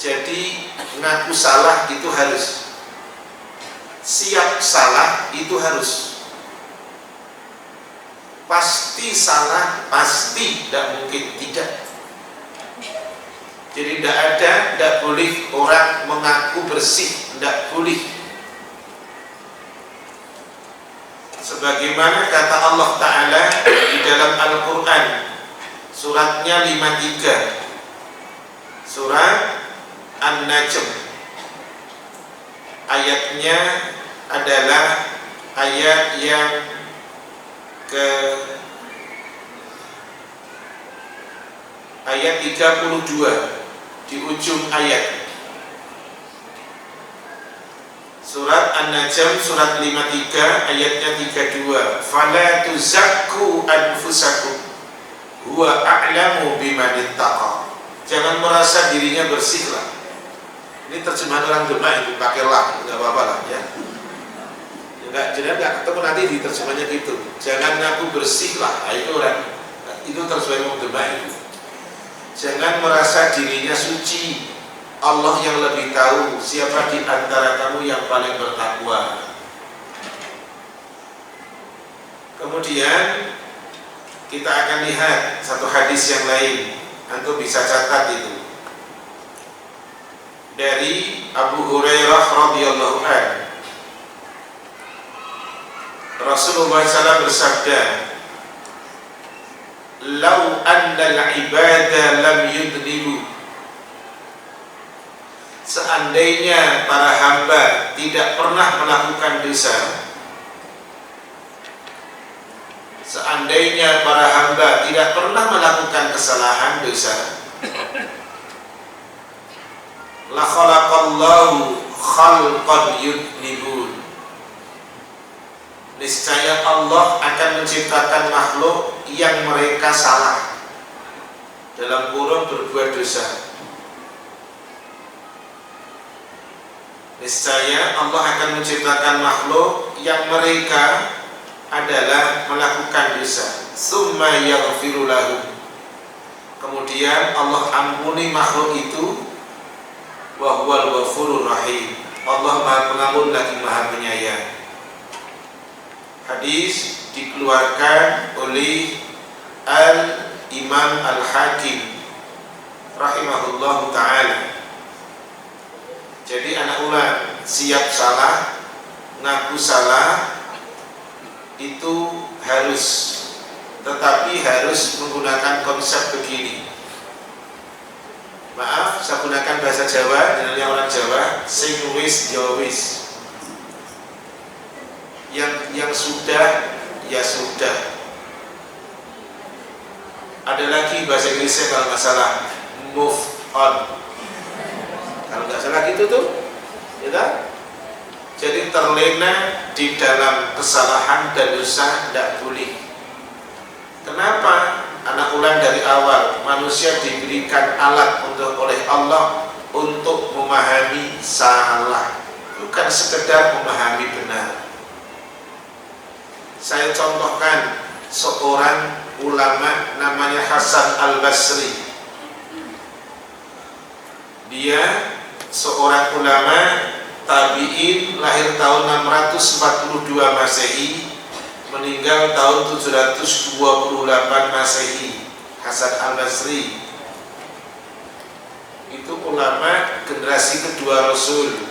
Jadi ngaku salah itu harus, siap salah itu harus, pasti salah, pasti, tidak mungkin tidak. Jadi tidak boleh orang mengaku bersih, tidak boleh. Sebagaimana kata Allah Ta'ala di dalam Al-Quran, suratnya 53, surat An-Najm, ayatnya adalah ayat yang ayat 32 di ujung ayat. Surat An-Najm surat 53 ayatnya 32. Fala tuzakku anfusakum huwa a'lamu biman ittaqa. Jangan merasa dirinya bersih lah. Ini terjemahan orang Demak itu, pakailah, enggak apa-apa lah ya. Enggak, jadi enggak ketemu nanti di terjemahannya gitu. Jangan ngaku bersih lah. Nah, itu orang, itu terjemahan orang Demak itu. Jangan merasa dirinya suci. Allah yang lebih tahu siapa di antara kamu yang paling bertakwa. Kemudian kita akan lihat satu hadis yang lain, antum bisa catat itu, dari Abu Hurairah radhiyallahu anhu. Rasulullah SAW bersabda, "Lau annal ibada lam yudnibu." Seandainya para hamba tidak pernah melakukan dosa, seandainya para hamba tidak pernah melakukan kesalahan dosa, la khalaqallahu khalqan yudnibun. Niscaya Allah akan menciptakan makhluk yang mereka salah, dalam kurung berbuat dosa. Niscaya Allah akan menciptakan makhluk yang mereka adalah melakukan dosa. Summa yaghfiru lahum. Kemudian Allah ampuni makhluk itu. Wa huwal ghafurur rahim. Allah Maha Pengampun lagi Maha Penyayang. Hadis dikeluarkan oleh Al-Imam Al-Hakim rahimahullahu ta'ala. Jadi anak ulang siap salah, ngaku salah, itu harus, tetapi harus menggunakan konsep begini. Maaf, saya gunakan bahasa Jawa, jenenge orang Jawa, sing wis ya wis. Yang sudah ya sudah. Ada lagi bahasa Inggrisnya kalau nggak salah, move on. Kalau nggak salah gitu tuh, ya. Jadi terlena di dalam kesalahan dan dosa tidak boleh. Kenapa? Anak ulang dari awal, manusia diberikan alat oleh Allah untuk memahami salah, bukan sekedar memahami benar. Saya contohkan seorang ulama namanya Hasan Al-Basri. Dia seorang ulama tabi'in, lahir tahun 642 Masehi, meninggal tahun 728 Masehi. Hasan Al-Basri itu ulama generasi kedua Rasul.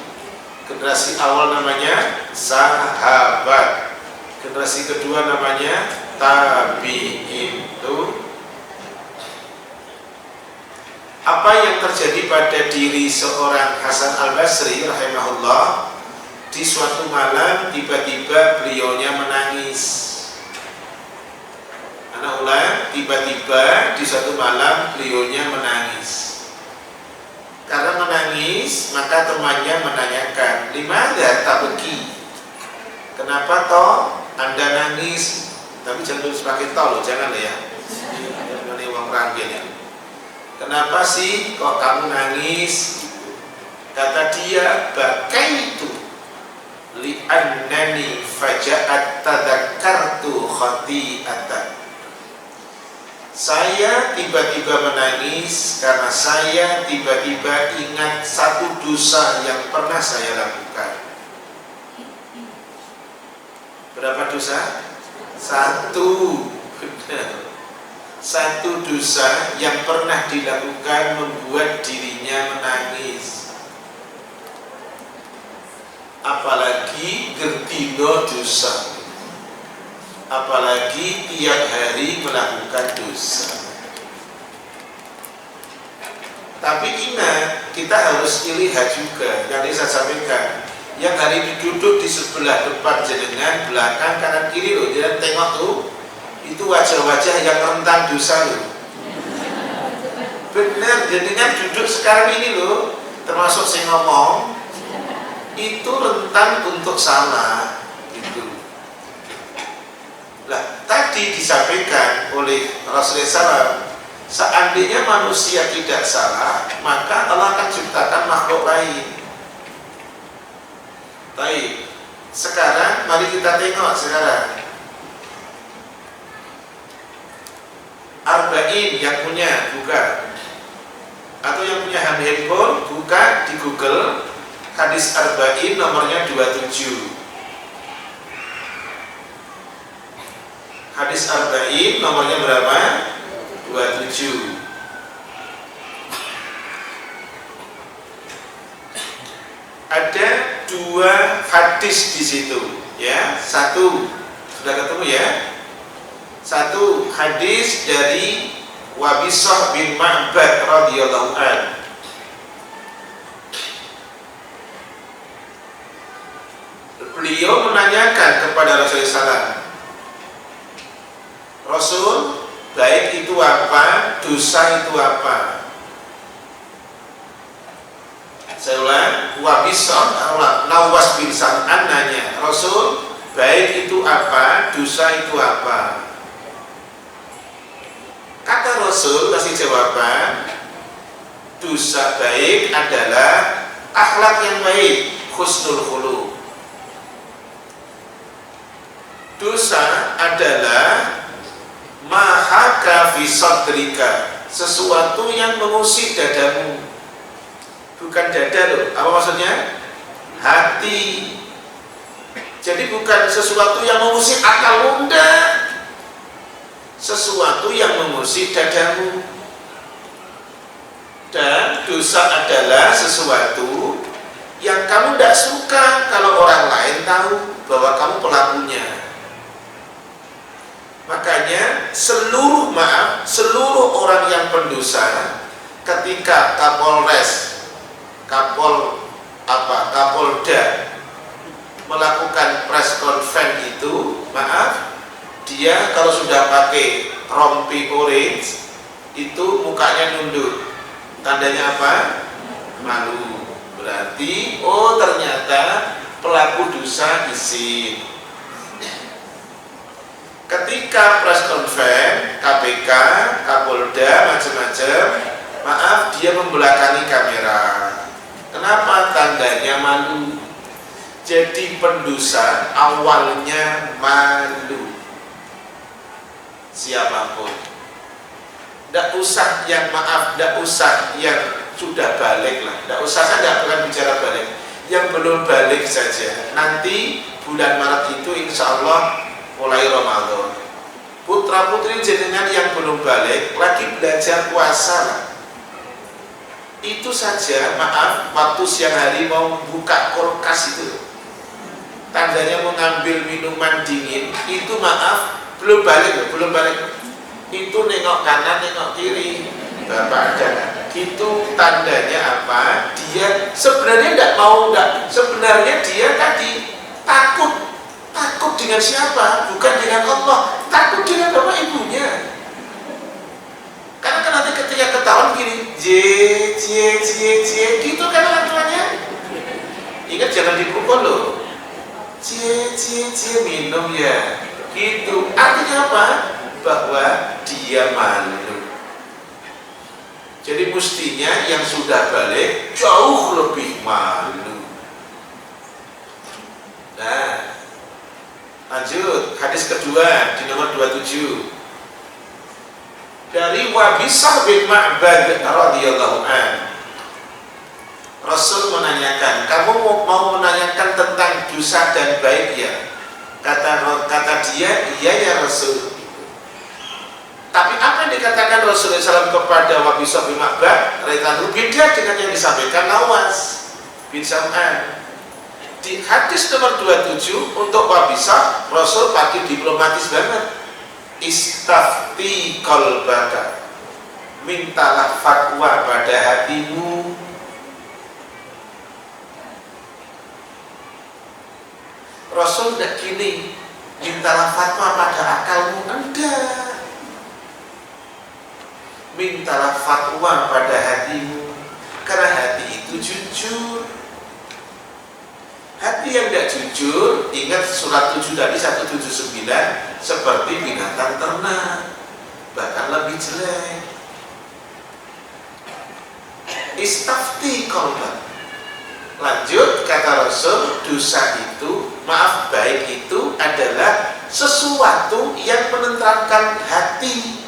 Generasi awal namanya sahabat, generasi kedua namanya tabi'in. Apa yang terjadi pada diri seorang Hasan Al-Basri rahimahullah? Di suatu malam tiba-tiba beliaunya menangis. Anak ulang, tiba-tiba di suatu malam beliaunya menangis. Karena menangis, maka temannya menanyakan, "Limadha tabki?" Kenapa toh Anda nangis? Tapi jangan terus pakai toh loh, jangan ya. Ini uang ranggil ya. Kenapa sih kok kamu nangis? Kata dia, "Bakaitu li'annani faja'at tadakkartu khati'atan." Saya tiba-tiba menangis karena saya tiba-tiba ingat satu dosa yang pernah saya lakukan. Berapa dosa? Satu. Benar. Satu dosa yang pernah dilakukan membuat dirinya menangis. Apalagi gertino dosa, apalagi tiap hari melakukan dosa. Tapi ingat, kita harus lihat juga yang saya sampaikan. Yang hari duduk di sebelah depan jenengan, belakang, kanan, kiri loh, jangan tengok tuh. Itu wajah-wajah yang rentan dosa loh. Benar, jenengan duduk sekarang ini loh, termasuk saya ngomong, itu rentan untuk salah gitu. Lah, tadi disampaikan oleh Rasulullah SAW, seandainya manusia tidak salah, maka Allah akan ciptakan makhluk lain. Baik, sekarang mari kita tengok sekarang. Arba'in yang punya, buka. Atau yang punya handphone, buka di Google. Hadis Arba'in nomornya 27. Hadis arba'in nomornya berapa? 27. Ada 2 hadis di situ, ya. Satu sudah ketemu ya. Satu hadis dari Wabisah bin Ma'bad radhiyallahu anhu. Beliau menanyakan kepada Rasulullah SAW, Rasul, baik itu apa, dosa itu apa? Saya ulang, Wabisah Nawas bin Sam'an nanya, Rasul, baik itu apa, dosa itu apa? Kata Rasul kasih jawaban, dosa baik adalah akhlak yang baik, husnul khuluq. Dosa adalah mahaka fi sadrika, sesuatu yang mengusik dadamu. Bukan dada loh, apa maksudnya? Hati. Jadi bukan sesuatu yang mengusik akal Anda, sesuatu yang mengusik dadamu. Dan dosa adalah sesuatu yang kamu tidak suka kalau orang lain tahu bahwa kamu pelakunya. Makanya seluruh orang yang pendosa ketika Kapolda melakukan press conference itu, dia kalau sudah pakai rompi orange itu mukanya nunduk, tandanya apa? Malu. Berarti ternyata pelaku dosa izin. Ketika press conference KPK, Kapolda macam-macam, dia membelakangi kamera. Kenapa? Tandanya malu. Jadi pendosa awalnya malu. Siapapun, tidak usah yang tidak usah yang sudah balik lah, tidak usah, saya tidak akan bicara balik, yang belum balik saja. Nanti bulan Maret itu insya Allah mulai Ramadan, putra putri jenengan yang belum balik lagi belajar puasa lah. Itu saja, waktu siang hari mau buka kulkas itu, tandanya mengambil minuman dingin, itu belum balik. Itu nengok kanan, nengok kiri, bapak ada. Itu tandanya apa? Dia sebenarnya sebenarnya dia tadi takut dengan siapa? Bukan dengan Allah, takut dengan bapak ibunya. Karena kan nanti ketika ketahuan gini, gitu kan orang tuanya. Ingat jangan dipukul loh. Minum ya. Gitu. Artinya apa? Bahwa dia malu. Jadi mestinya yang sudah balik jauh lebih malu. Nah, lanjut hadis kedua di nomor 27. Dari Wabisah bin Ma'bad radhiyallahu anhu. Rasul menanyakan, kamu mau menanyakan tentang dosa dan baik ya? Kata dia, iya ya Rasul. Tapi apa yang dikatakan Rasulullah SAW kepada Wabisah bin Ma'bad radhiyallahu anhu beda dengan yang disampaikan Nawas bin Sam'an. Di hadis nomor 27 untuk Wabisah, Rasul pakai diplomatis banget. Istafti qalbaka, mintalah fatwa pada hatimu. Rasul tidak gini, mintalah fatwa pada akalmu, enggak. Mintalah fatwa pada hatimu, karena hati itu jujur. Hati yang tidak jujur, ingat surat 7 tadi 179, seperti binatang ternak, bahkan lebih jelek. Istafti qalbak. Lanjut kata Rasul, dosa itu, baik itu adalah sesuatu yang menenteramkan hati.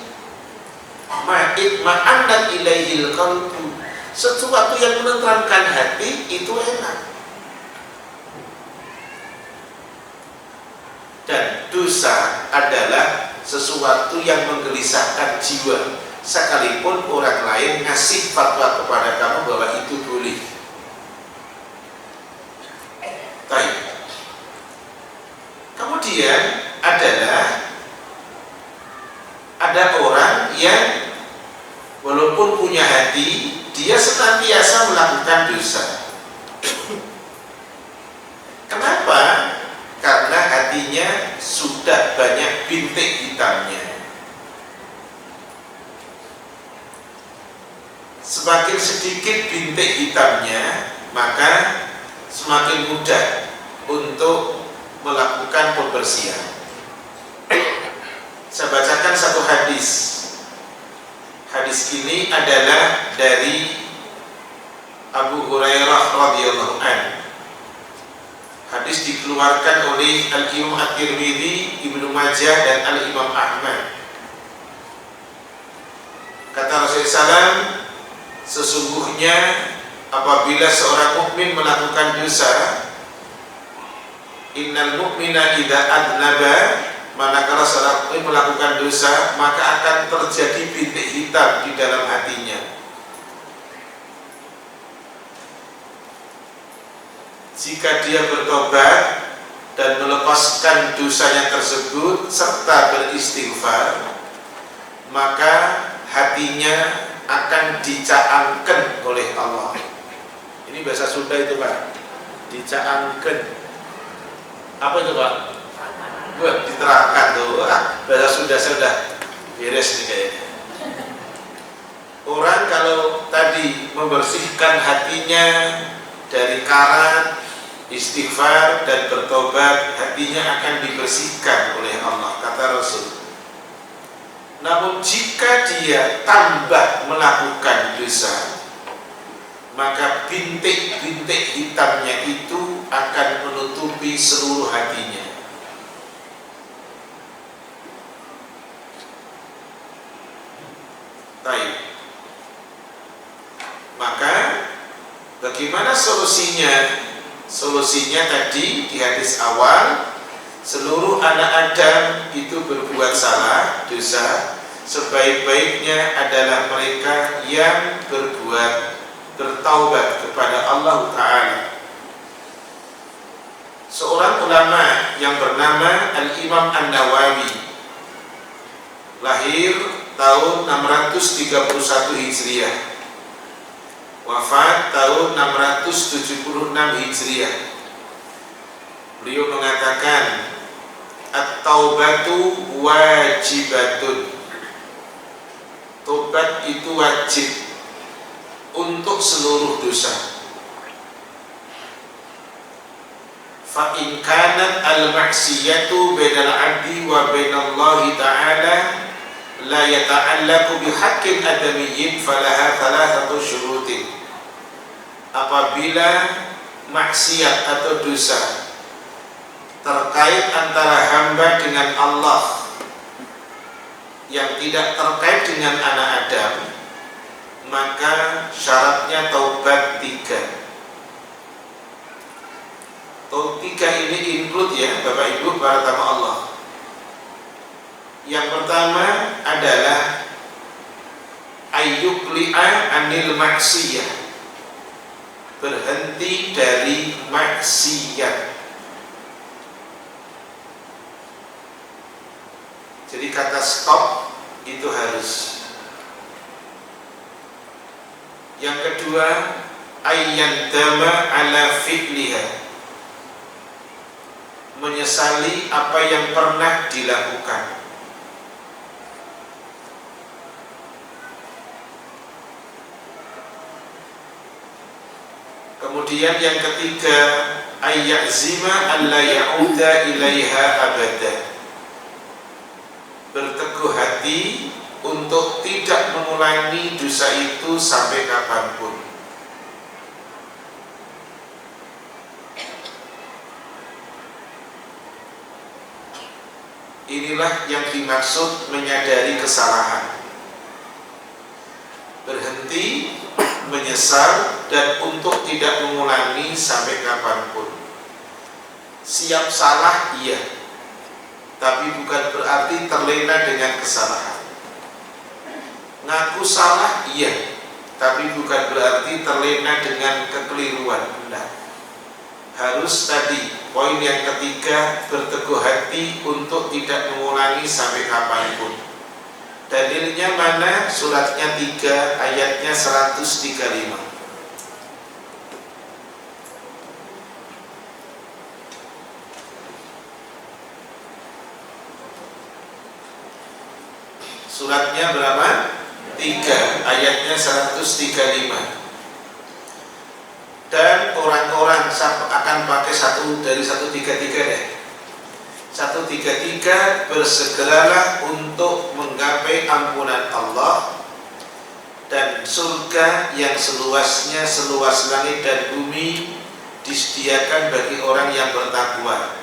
Ma'annat ilaihil qalbu. Sesuatu yang menenteramkan hati itu enak. Dan dosa adalah sesuatu yang menggelisahkan jiwa, sekalipun orang lain ngasih fatwa kepada kamu bahwa itu boleh. Baik. Kemudian ada orang yang walaupun punya hati, dia senantiasa melakukan dosa. Kenapa? Karena hatinya sudah banyak bintik hitamnya. Semakin sedikit bintik hitamnya, maka semakin mudah untuk melakukan pembersihan. Saya bacakan satu hadis. Hadis ini adalah dari Abu Hurairah radhiyallahu anhu. Hadis dikeluarkan oleh Al-Imam At-Tirmidzi, Ibnu Majah dan Al-Imam Ahmad. Kata Rasulullah SAW, sesungguhnya apabila seorang mukmin melakukan dosa, innal mu'mina idza adnaba, manakala seorang mukmin melakukan dosa, maka akan terjadi bintik hitam di dalam hatinya. Jika dia bertobat dan melepaskan dosanya tersebut serta beristighfar, maka hatinya akan dicaangkan oleh Allah. Ini bahasa Sunda itu Pak, dicaangkan. Apa itu Pak? Wah, diterangkan tuh. Bahasa Sunda saya udah beres nih kayaknya. Orang kalau tadi membersihkan hatinya dari karat, istighfar dan bertobat, hatinya akan dibersihkan oleh Allah, kata Rasul. Namun jika dia tambah melakukan dosa, maka bintik-bintik hitamnya itu akan menutupi seluruh hatinya. Baik. Maka bagaimana solusinya? Solusinya tadi di hadis awal, seluruh anak Adam itu berbuat salah, dosa. Sebaik-baiknya adalah mereka yang bertaubat kepada Allah Ta'ala. Seorang ulama yang bernama Al-Imam An-Nawawi, lahir tahun 631 Hijriah, wafat tahun 676 Hijriah. Beliau mengatakan, at-taubatu wajibatun. Tobat itu wajib untuk seluruh dosa. Fa in kanat al-ma'siyatu bainal 'abdi wa bainallahi ta'ala la yata'allaqu bihaqqin adamiyyin falaha thalathatu syurutin. Apabila maksiat atau dosa terkait antara hamba dengan Allah yang tidak terkait dengan anak Adam, maka syaratnya taubat 3. Tiga ini include ya Bapak Ibu para tamu Allah. Yang pertama adalah ayyuqli'a anil maksiyah, berhenti dari maksiat. Jadi kata stop itu harus. Yang kedua, ayyandama ala fi'liha, menyesali apa yang pernah dilakukan. Kemudian yang ketiga, ayyazima alla ya'uda ilaiha abada, berteguh hati untuk tidak mengulangi dosa itu sampai kapanpun. Inilah yang dimaksud menyadari kesalahan, berhenti, menyesal, dan untuk tidak mengulangi sampai kapanpun. Siap salah, iya, tapi bukan berarti terlena dengan kesalahan. Ngaku salah, iya, tapi bukan berarti terlena dengan kekeliruan. Benar. Harus tadi poin yang ketiga, berteguh hati untuk tidak mengulangi sampai kapanpun. Dalilnya mana? Suratnya 3 ayatnya 135. Suratnya berapa? 3 ayatnya 135. Dan orang-orang akan pakai satu dari 133 deh. 133, bersegeralah untuk menggapai ampunan Allah dan surga yang seluasnya seluas langit dan bumi disediakan bagi orang yang bertakwa.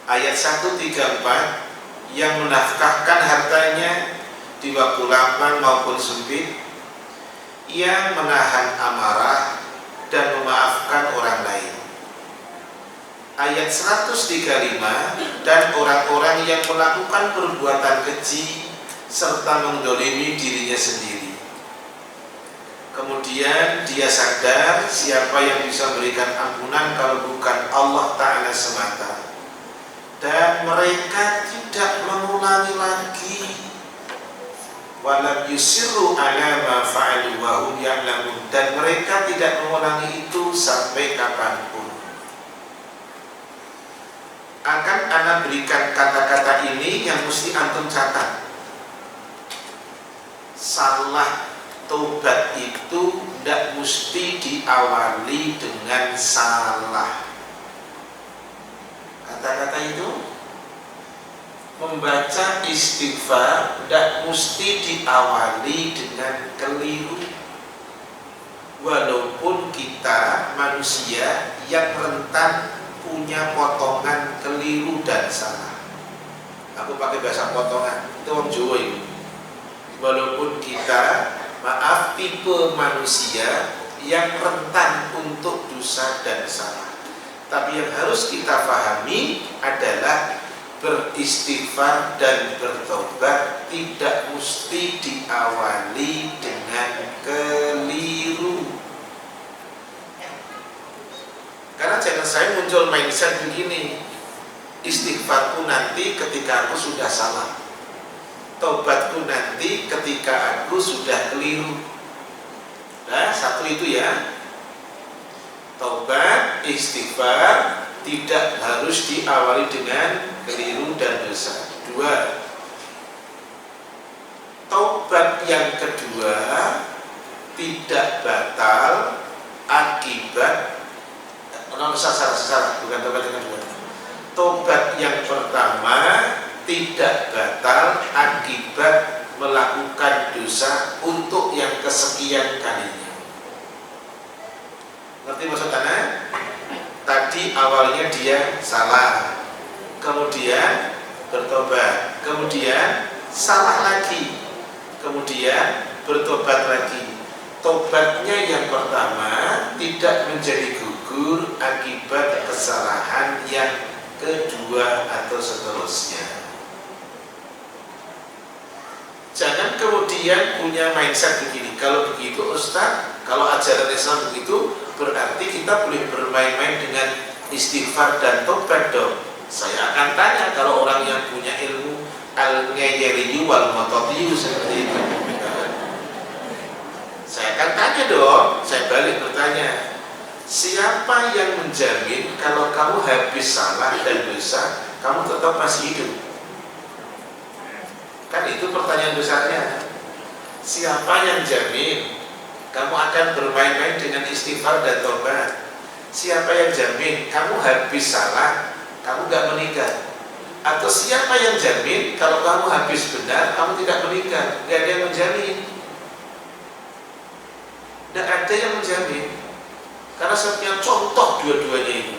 Ayat 134, yang menafkahkan hartanya di waktu lapang maupun sempit, yang menahan amarah dan memaafkan orang lain. Ayat 135, dan orang-orang yang melakukan perbuatan keji serta mendolimi dirinya sendiri. Kemudian dia sadar siapa yang bisa memberikan ampunan kalau bukan Allah Ta'ala semata. Dan mereka tidak mengulangi lagi. Walam yusirru ala ma fa'alu wa hum ya'lamun. Dan mereka tidak mengulangi itu sampai kapanpun. Akan ana berikan kata-kata ini yang mesti antum catat. Salah tobat itu tidak mesti diawali dengan salah. Kata-kata itu, membaca istighfar tidak mesti diawali dengan keliru. Walaupun kita manusia yang rentan punya potongan keliru dan salah. Aku pakai bahasa potongan, itu orang Jawa itu. Walaupun kita, maaf, tipe manusia yang rentan untuk dosa dan salah. Tapi yang harus kita pahami adalah beristighfar dan bertobat tidak mesti diawali dengan keliru. Karena jangan saya muncul mindset begini, istighfarku nanti ketika aku sudah salah, tobatku nanti ketika aku sudah keliru. Nah, satu itu ya, tobat, istighfar tidak harus diawali dengan keliru dan dosa. 2, tobat yang kedua tidak batal akibat bukan tobat yang kedua. Tobat yang pertama tidak batal akibat melakukan dosa untuk yang kesekian kalinya. Ngerti maksud Anda? Tadi awalnya dia salah, kemudian bertobat, kemudian salah lagi, kemudian bertobat lagi. Tobatnya yang pertama tidak menjadi gugur akibat kesalahan yang kedua atau seterusnya. Jangan kemudian punya mindset begini, kalau begitu Ustaz, kalau ajaran Islam begitu, berarti kita boleh bermain-main dengan istighfar dan tobat dong. Saya akan tanya, kalau orang yang punya ilmu al-ngayariyu wal-motodiyu seperti itu, saya akan tanya dong, saya balik bertanya, siapa yang menjamin kalau kamu habis salah dan dosa, kamu tetap masih hidup? Kan itu pertanyaan besarnya. Siapa yang jamin kamu akan bermain-main dengan istighfar dan tobat? Siapa yang jamin kamu habis salah, kamu gak meninggal? Atau siapa yang jamin kalau kamu habis benar, kamu tidak meninggal? Gak ada yang menjamin. Tidak ada yang menjamin. Karena saya punya contoh dua-duanya itu.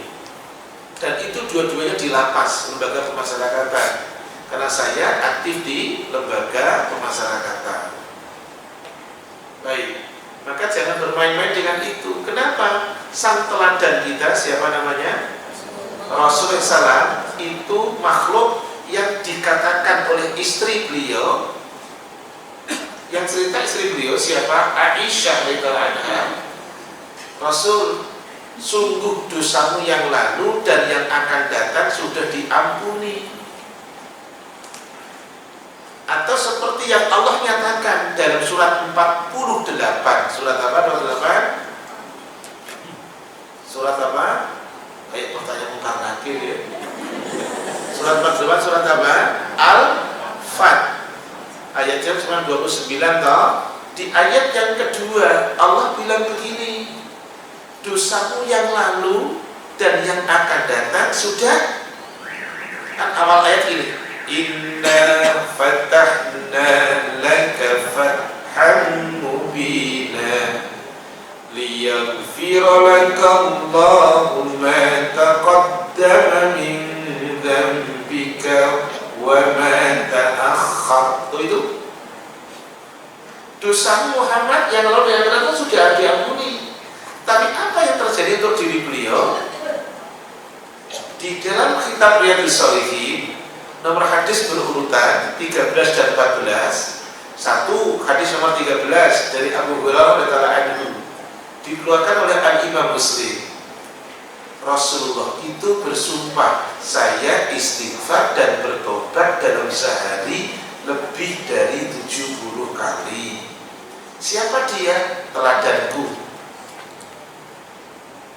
Dan itu dua-duanya di lapas, lembaga pemasyarakatan. Karena saya aktif di lembaga pemasyarakatan. Baik, maka jangan bermain-main dengan itu. Kenapa? Sang teladan kita siapa namanya? Rasulullah SAW itu makhluk yang dikatakan oleh istri beliau, yang cerita istri beliau siapa? Aisyah radhiyallahu anha. Rasul, sungguh dosamu yang lalu dan yang akan datang sudah diampuni. Atau seperti yang Allah nyatakan dalam surat 48. Surat apa? Surat apa? Kayak pertanyaan mungkar nakir ya. Surat 48, surat apa? Al-Fat. Ayatnya cuma 29 toh. Di ayat yang kedua Allah bilang begini, dosamu yang lalu dan yang akan datang sudah, kan awal ayat ini, inna fatahna laka fathan mubina liyaghfira laka Allahu ma taqaddama min dhanbika wa ma ta'akhkhar. Itu dosa Muhammad yang lalu yang akan datang sudah diampuni. Tapi apa yang terjadi untuk diri beliau? Di dalam kitab Riyadhus Shalihin, nomor hadis berurutan 13 dan 14. Satu, hadis nomor 13 dari Abu Hurairah radhiyallahu anhu, dikeluarkan oleh Al-Imam Muslim. Rasulullah itu bersumpah, saya istighfar dan bertobat dalam sehari lebih dari 70 kali. Siapa dia? Teladanku.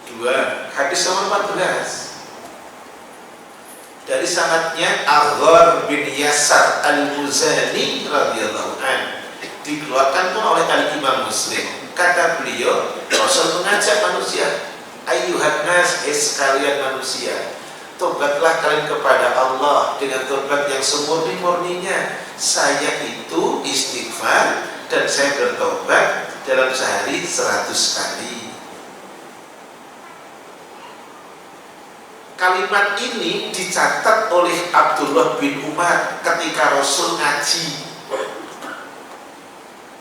Dua, hadis nomor 14 dari sanadnya Aghar bin Yasar Al-Muzani radhiyallahu anhu, dikeluarkan pun oleh Al-Imam Muslim. Kata beliau, Rasul mengajak manusia, ayyuhan nas, sekalian manusia, tobatlah kalian kepada Allah dengan tobat yang semurni-murninya. Saya itu istighfar dan saya bertobat dalam sehari 100 kali. Kalimat ini dicatat oleh Abdullah bin Umar ketika Rasul ngaji.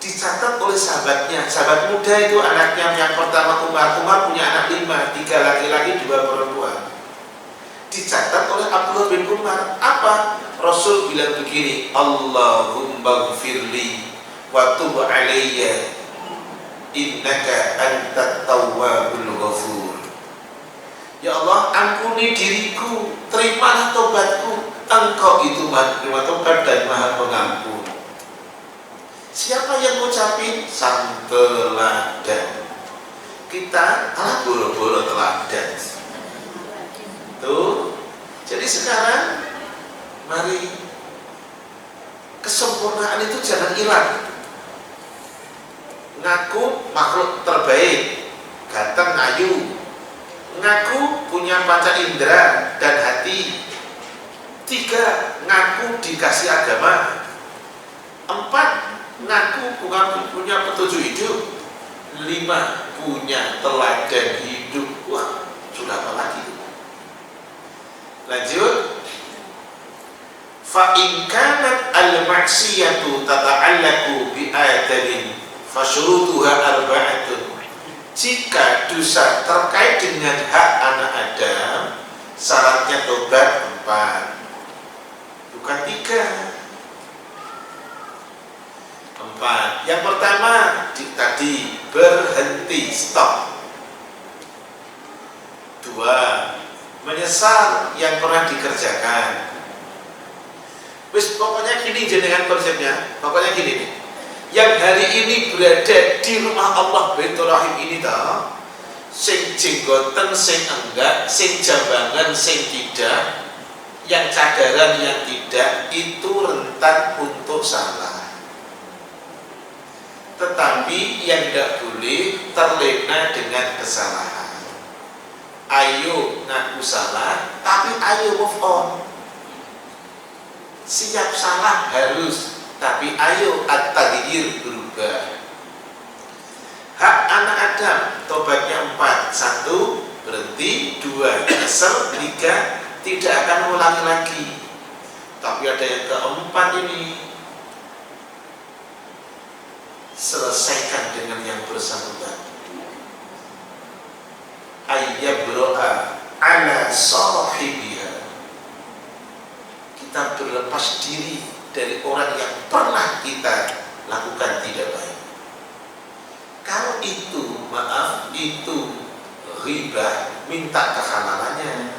Dicatat oleh sahabatnya, sahabat muda itu, anaknya yang pertama Umar punya anak 5, 3 laki-laki 2 perempuan. Dicatat oleh Abdullah bin Umar. Apa? Rasul bilang begini, Allahumma gfirli wa tub alayya innaka antat tawwabul ghafur. Ya Allah, ampuni diriku, terimalah tobatku, Engkau itu Maha penerima tobat dan Maha Pengampun. Siapa yang ngucapin? Sang teladan. Kita boro-boro teladan. Tuh. Jadi sekarang mari, kesempurnaan itu jangan hilang. Ngaku makhluk terbaik, ganteng, ayu. Ngaku punya panca indera dan hati. 3, ngaku dikasih agama. 4, ngaku punya petunjuk hidup. 5, punya teladan hidup. Wah, sudah apa lagi? Lanjut. Fa in kanat al-maksiyatu tata'allaqu bi ayatin fasyurutuha arba'atun. Jika dosa terkait dengan hak anak Adam, syaratnya tobat 4, bukan 3. 4. Yang pertama tadi, berhenti, stop. 2, menyesal yang pernah dikerjakan. Wis pokoknya gini jenengan konsepnya, pokoknya gini nih. Yang hari ini berada di rumah Allah Baitur Rahim ini toh, sing jenggoten, sing enggak, sing jambangan, sing tidak, yang cadaran, yang tidak, itu rentan untuk salah. Tetapi yang tidak boleh terlena dengan kesalahan. Ayo ngaku salah, tapi ayo move on. Siap salah harus, tapi ayo at-taghyir, berubah. Hak anak Adam tobatnya 4. 1, berhenti. 2, nyesel. 3, tidak akan ulangi lagi. Tapi ada yang keempat ini, selesaikan dengan yang bersangkutan. Ayyabro'a ala sahib berlepas diri dari orang yang pernah kita lakukan tidak baik. Kalau itu, maaf, itu riba, minta kehalalannya.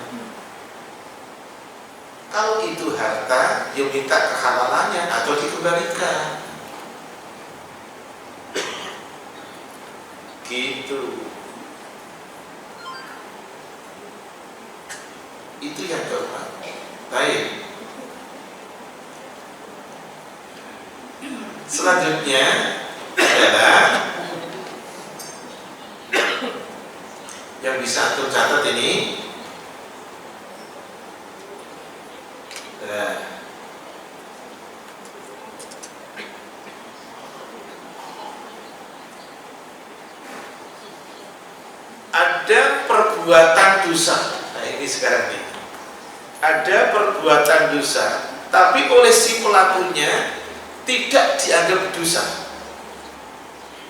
Kalau itu harta, ya minta kehalalannya atau dikembalikan. Gitu. Itu yang keempat. Baik. Selanjutnya adalah yang bisa antum catat ini. Ada perbuatan dosa. Nah ini sekarang nih. Ada perbuatan dosa, tapi oleh si pelakunya tidak dianggap dosa.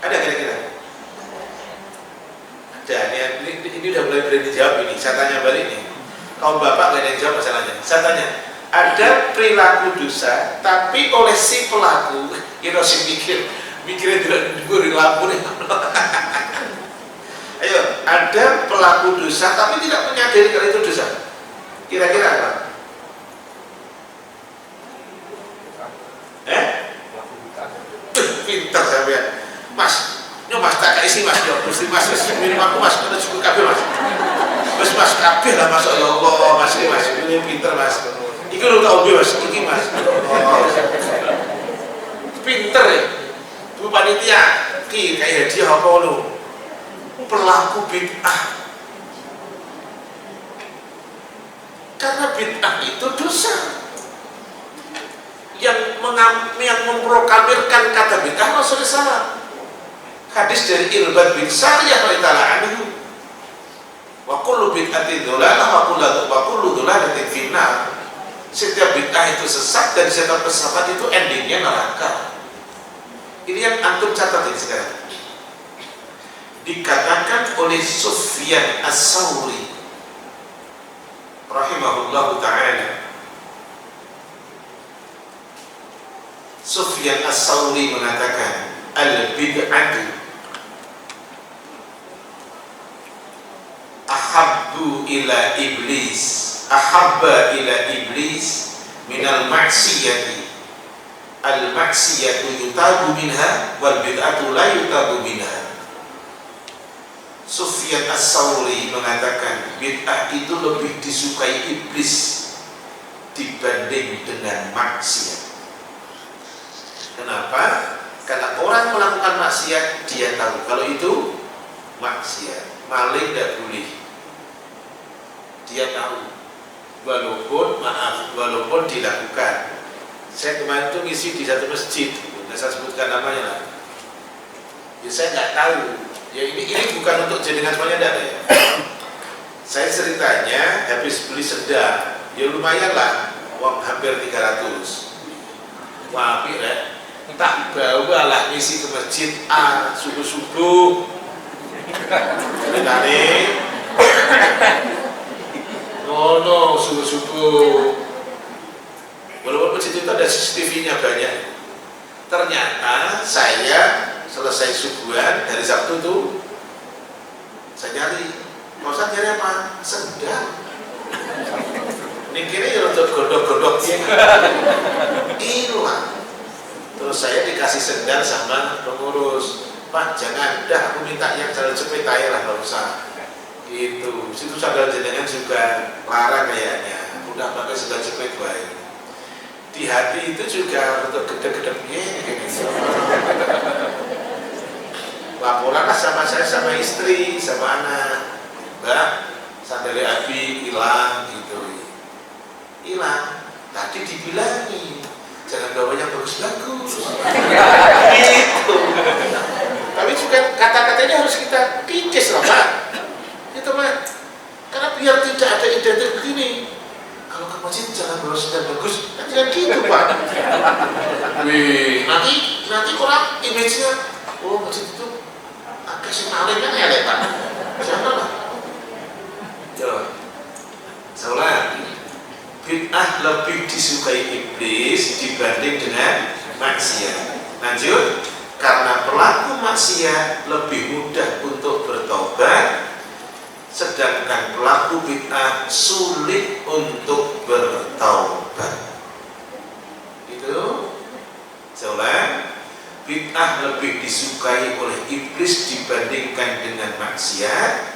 Ada kira-kira? Ada. Ini udah mulai berani jawab ini. Saya tanya balik nih. Kaum bapak gak ada yang jawab masalahnya. Saya tanya. Ada perilaku dosa, tapi oleh si pelaku, kita harus mikirnya tidak diberi lampu nih. Ayo, ada pelaku dosa, tapi tidak menyadari kalau itu dosa. Kira-kira apa? Pintar sampean, Mas. Nyo Mas tak isi Mas, yo mesti Mas minum aku Mas, kena cukup kabeh Mas. Wis Mas kabeh lah Mas, ya Allah Mas ini Mas, ini pinter Mas. Iki lho tak ombe Mas, iki Mas. Pinter ya. Bu panitia, ki kayak hadiah apa lho? Pelaku bid'ah. Karena bid'ah itu dosa. Yang memproklamirkan kata bid'ah Rasulullah SAW. Hadis dari Irbad bin Sariyah radhiyallahu anhu. Wa kullu bid'atin dhalalah wa kullu dhalalatin finnar. Setiap bid'ah itu sesat dan setiap kesesatan itu endingnya neraka. Ini yang antum catat ini sekarang. Dikatakan oleh Sufyan As-Sawri rahimahullahu ta'ala. Sufyan As-Sawri mengatakan al-bid'atu ahabba ila iblis minal maksiyati. Al-maksiyatu yutabu minha wal bid'atu la yutabu minha. Sufyan As-Sawri mengatakan bid'ah itu lebih disukai iblis dibanding dengan maksiat. Kenapa? Karena orang melakukan maksiat dia tahu kalau itu maksiat. Maling tidak boleh. Dia tahu. Walaupun dilakukan. Saya kemarin tuh ngisi di satu masjid, nggak saya sebutkan namanya lah. Ya saya nggak tahu. Ya ini bukan untuk jenengan semuanya ada ya. Saya ceritanya habis beli sendal, ya lumayan lah, uang hampir 300. Wah, ya. Tak bawa lah ngisi ke masjid subuh-subuh. Ceritane. No, subuh-subuh. Walaupun masjid itu ada CCTV-nya banyak. Ternyata saya selesai subuhan dari Sabtu tuh saya nyari. Mau saya nyari apa? Sendal. Ini kira ya untuk godok-godoknya. Hilang. Terus saya dikasih sendal sama pengurus. Pak, jangan dah, aku minta yang sandal jepit aja lah, nggak usah. Gitu. Situ sandal jenengan juga larang kayaknya. Udah pakai sandal jepit baik. Di hati itu juga untuk gede-gedenya gitu. Laporanlah sama saya, sama istri, sama anak. Mbak, sandal Abi hilang gitu. Hilang. Tadi dibilangi jangan bawa yang bagus-bagus. Gitu. Tapi juga kata-katanya harus kita kikis lah Pak. Gitu Pak. Karena biar tidak ada identik begini. Kalau ke masjid jangan bawa sendal bagus, kan jangan gitu Pak. Wih, nanti orang image-nya, oh masjid itu agak semaling kan ya Pak. Jangan lah. Yo, salah. Bid'ah bid'ah lebih disukai iblis dibanding dengan maksiat. Lanjut, karena pelaku maksiat lebih mudah untuk bertobat, sedangkan pelaku bid'ah sulit untuk bertaubat. Itu jawaban. Bid'ah lebih disukai oleh iblis dibandingkan dengan maksiat,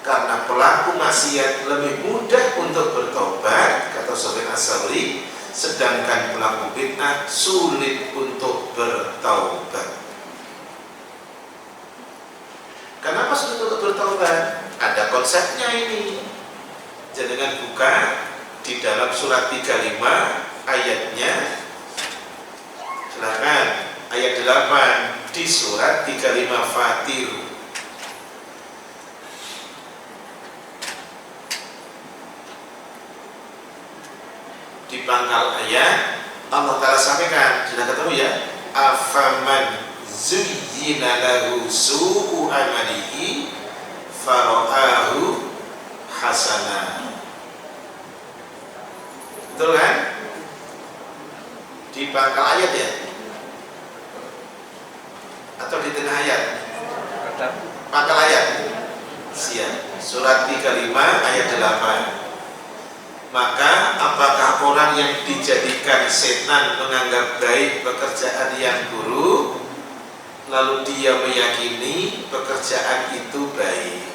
karena pelaku maksiat lebih mudah untuk bertobat, kata Sufyan Ats-Tsauri, sedangkan pelaku bid'ah sulit untuk bertaubat. Kenapa sulit untuk bertaubat? Ada konsepnya ini. Jangan buka di dalam surat 35 ayatnya. Silakan, ayat 8 di surat 35 Fatir. Di pangkal ayat Allah Ta'ala sampaikan, sudah ketemu ya, afaman zuyyina lahu su'u amalihi fara'ahu hasanah. Betul kan? Di pangkal ayat ya? Atau di tengah ayat? Pangkal ayat. Siap. Surat 35 ayat 8. Maka apakah orang yang dijadikan setan menganggap baik pekerjaan yang buruk, lalu dia meyakini pekerjaan itu baik?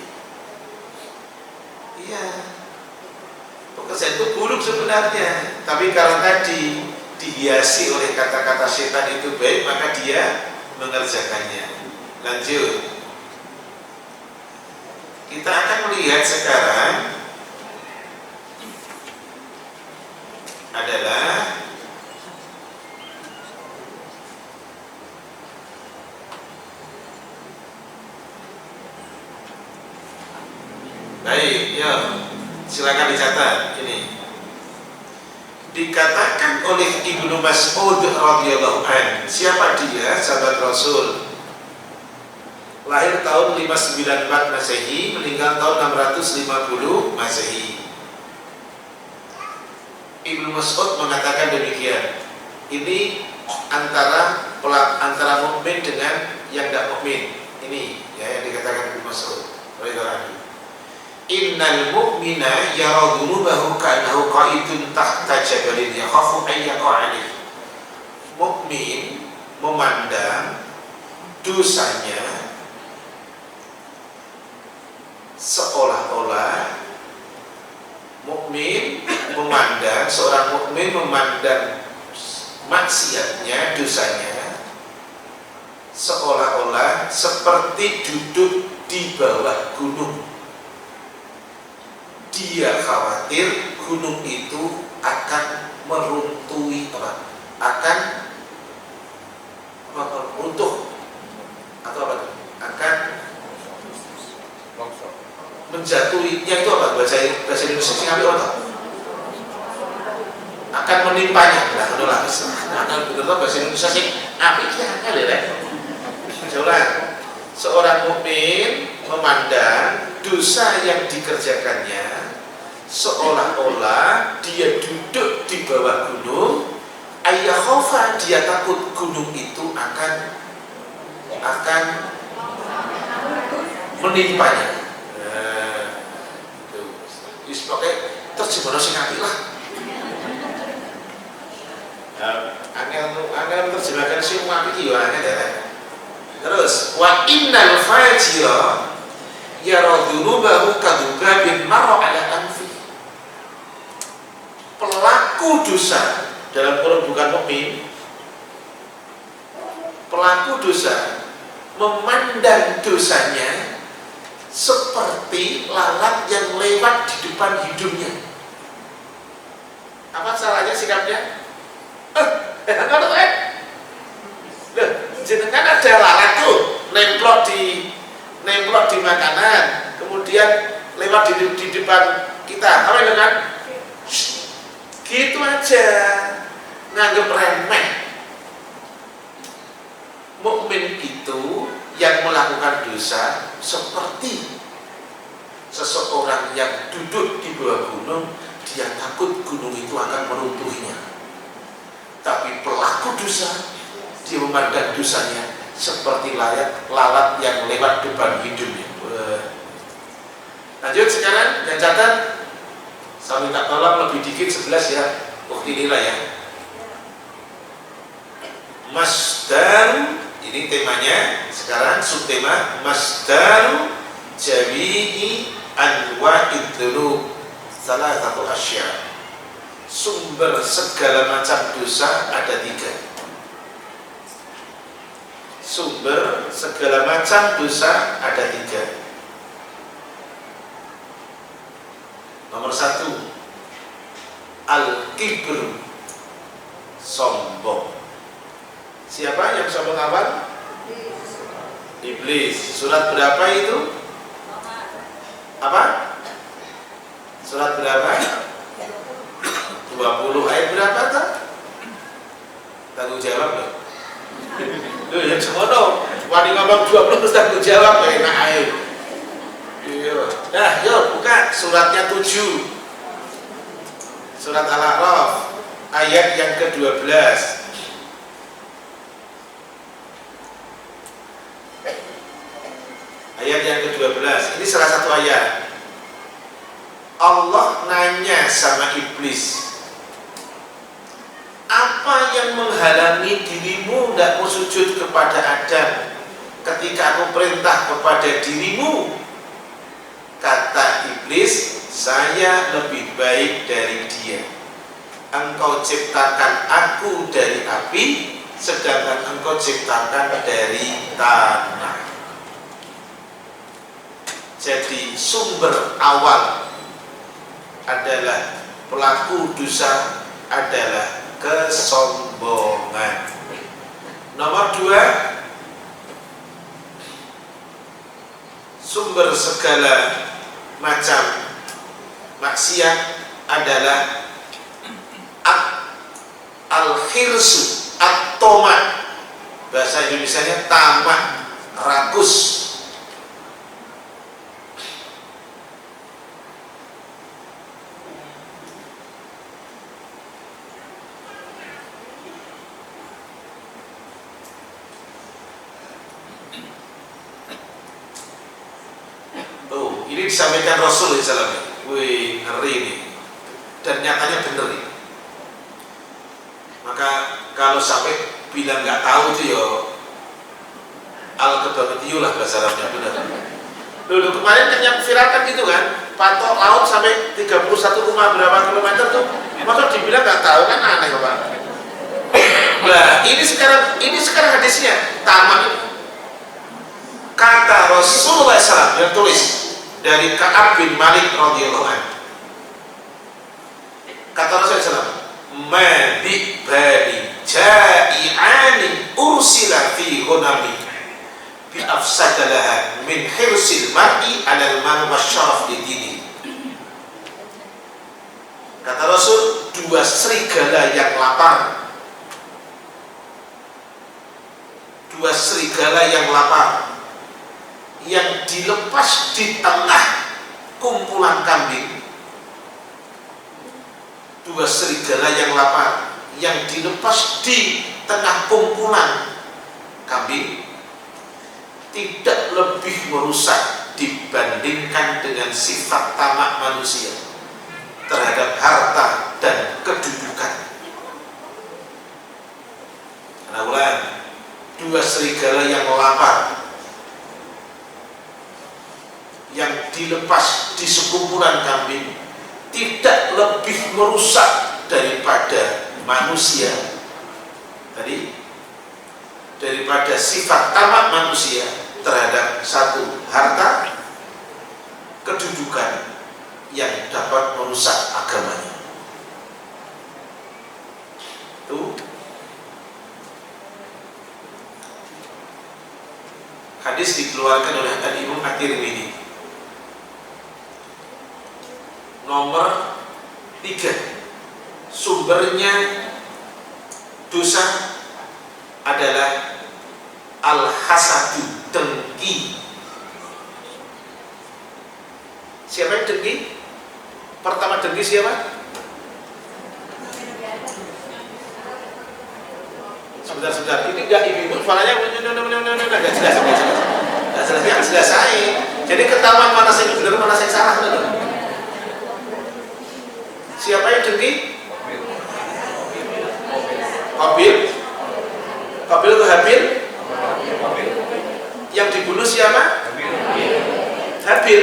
Iya, pekerjaan itu buruk sebenarnya, tapi kalau tadi dihiasi oleh kata-kata setan itu baik, maka dia mengerjakannya. Lanjut, kita akan melihat sekarang adalah baik, ya silakan dicatat ini. Dikatakan oleh Ibnu Mas'ud radhiyallahu anhu, siapa dia? Sahabat Rasul, lahir tahun 594 Masehi, meninggal tahun 650 Masehi. Ibnu Mas'ud mengatakan demikian. Ini antara mukmin dengan yang tidak mukmin. Ini ya yang dikatakan Ibnu Mas'ud radhiyallahu anhu. Innal mu'mina yara dhunubahu ka'annahu qa'idun tahta jabalin yakhafu an yaqa'a alayhi. Mukmin memandang dosanya seolah-olah seorang mukmin memandang maksiatnya, dosanya seolah-olah seperti duduk di bawah gunung. Dia khawatir gunung itu akan meruntuhi akan runtuh atau akan menjatuhinya, itu apa bahasa Indonesia sih ngambil apa? Akan menimpanya. Nah, itulah betul bahasa Indonesia sih apiknya ya. Seorang mukmin memandang dosa yang dikerjakannya seolah-olah dia duduk di bawah gunung, ayyakhafa, dia takut gunung itu akan menimpanya. Wis pokoke terjemahno sing apik lah. Angel terjemahkan sing apik iki yo angel ya. Terus wa innal fajira yara dhunubahu kadhubabin marra ala anfi. Pelaku dosa, dalam kurung bukan mukmin, pelaku dosa memandang dosanya seperti lalat yang lewat di depan hidungnya. Apa salahnya sikapnya? Jenengan ada lalat tuh nemplok di makanan, kemudian lewat di depan kita, apa itu kan? Gitu aja, nganggep remeh. Mukmin itu yang melakukan dosa seperti seseorang yang duduk di bawah gunung, dia takut gunung itu akan meruntuhnya. Tapi pelaku dosa, dia memandang dosanya seperti lalat yang lewat depan hidungnya. Lanjut sekarang, yang catat, saya minta tolong lebih dikit 11 ya, bukti nilai ya. Masdar, ini temanya sekarang, subtema masdar jami'i anwa'id dzunub salah satu asya. Sumber segala macam dosa ada 3. Sumber segala macam dosa ada 3. Nomor 1, al-kibr, sombong. Siapa yang sombong awal? Iblis. Surat berapa itu? Apa? Surat berapa? 20. Ayat berapa tuh? Tanggung jawab loh. Loh yang semono. Wani ngomong 20 terus tanggung jawab. Enak ayo. Nah, yuk buka suratnya 7. Surat Al-A'raf ayat yang ke-12. Ayat yang ke-12. Ini salah satu ayat. Allah nanya sama iblis, apa yang menghalangi dirimu tidak mau sujud kepada Adam ketika aku perintah kepada dirimu? Kata iblis, saya lebih baik dari dia. Engkau ciptakan aku dari api, sedangkan engkau ciptakan dari tanah. Jadi sumber awal adalah pelaku dosa adalah kesombongan. Nomor 2, sumber segala macam maksiat adalah al-khirsu, at-toma, bahasa Indonesianya tamak, rakus. Ini disampaikan Rasul SAW. Wih, ngeri ini. Dan nyatanya bener ini. Maka kalau sampai bilang nggak tahu itu ya al-kebangetiyuh lah bahasa Arabnya, bener. Dulu kemarin yang viral kan gitu kan, patok laut sampai 31, berapa kilometer tuh. Maka dibilang nggak tahu kan aneh Bapak. Nah, ini sekarang hadisnya tamak. Kata Rasulullah SAW yang tulis dari Ka'ab bin Malik radhiyallahu anhu. Kata Rasulullah SAW, "Ma bi'bani ja'i'ani ursila fi ghanami bi afsadalaha min hirsil mar'i 'alal mal wasyaraf li dini." Kata Rasul, 2 serigala yang lapar, 2 serigala yang lapar yang dilepas di tengah kumpulan kambing. 2 serigala yang lapar yang dilepas di tengah kumpulan kambing tidak lebih merusak dibandingkan dengan sifat tamak manusia terhadap harta dan kedudukan. Karena ulang, 2 serigala yang lapar yang dilepas di sekumpulan kambing tidak lebih merusak daripada manusia tadi, daripada sifat tamak manusia terhadap 1 harta, kedudukan yang dapat merusak agamanya. Itu hadis dikeluarkan oleh Al-Imam At-Tirmidzi. Nomor 3, sumbernya dosa adalah al-hasadu, dengki. Siapa yang dengki? Pertama dengki siapa? sebentar, ini enggak ibu suaranya enggak jelas, yang jelas saya. Jadi ketahuan mana saya benar, mana saya salah. Siapa yang dengki? Qabil ke Habil? Yang dibunuh siapa? Habil.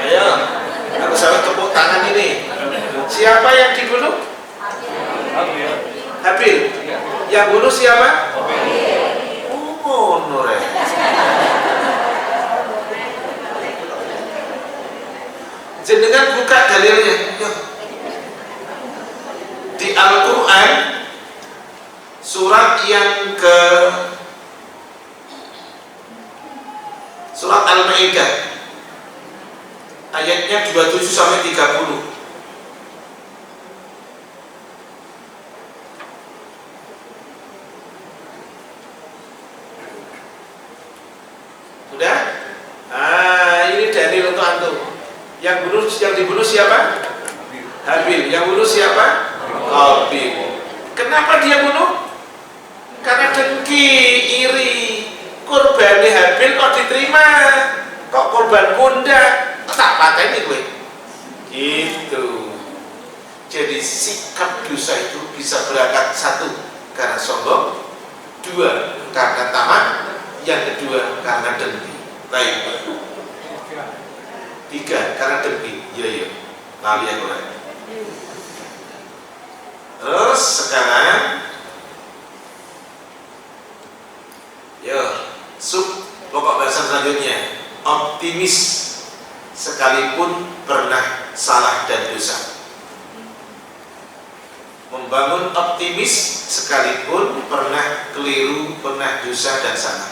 Ayo, aku sampai tepuk tangan ini. Siapa yang dibunuh? Habil. Yang bunuh siapa? Oh, Nure. Jenengan buka dalilnya. Di Al-Quran surat yang ke surat Al-Maidah ayatnya 27 sampai 30. Sudah? Ini dalil untuk antum. Yang dibunuh siapa? Habil. Yang bunuh siapa? Qabil. Kenapa dia bunuh? Karena dengki, iri. Korban Habil kok diterima, kok korban kunda tak pateni gue. Gitu. Jadi sikap dosa itu bisa berangkat satu karena sombong, dua karena tamak, yang kedua karena dengki. Baik. Tiga karena dengki. Iya. Lali aku lagi. Terus sekarang pokok bahasa selanjutnya, optimis sekalipun pernah salah dan dosa. Membangun optimis sekalipun pernah keliru, pernah dosa dan salah.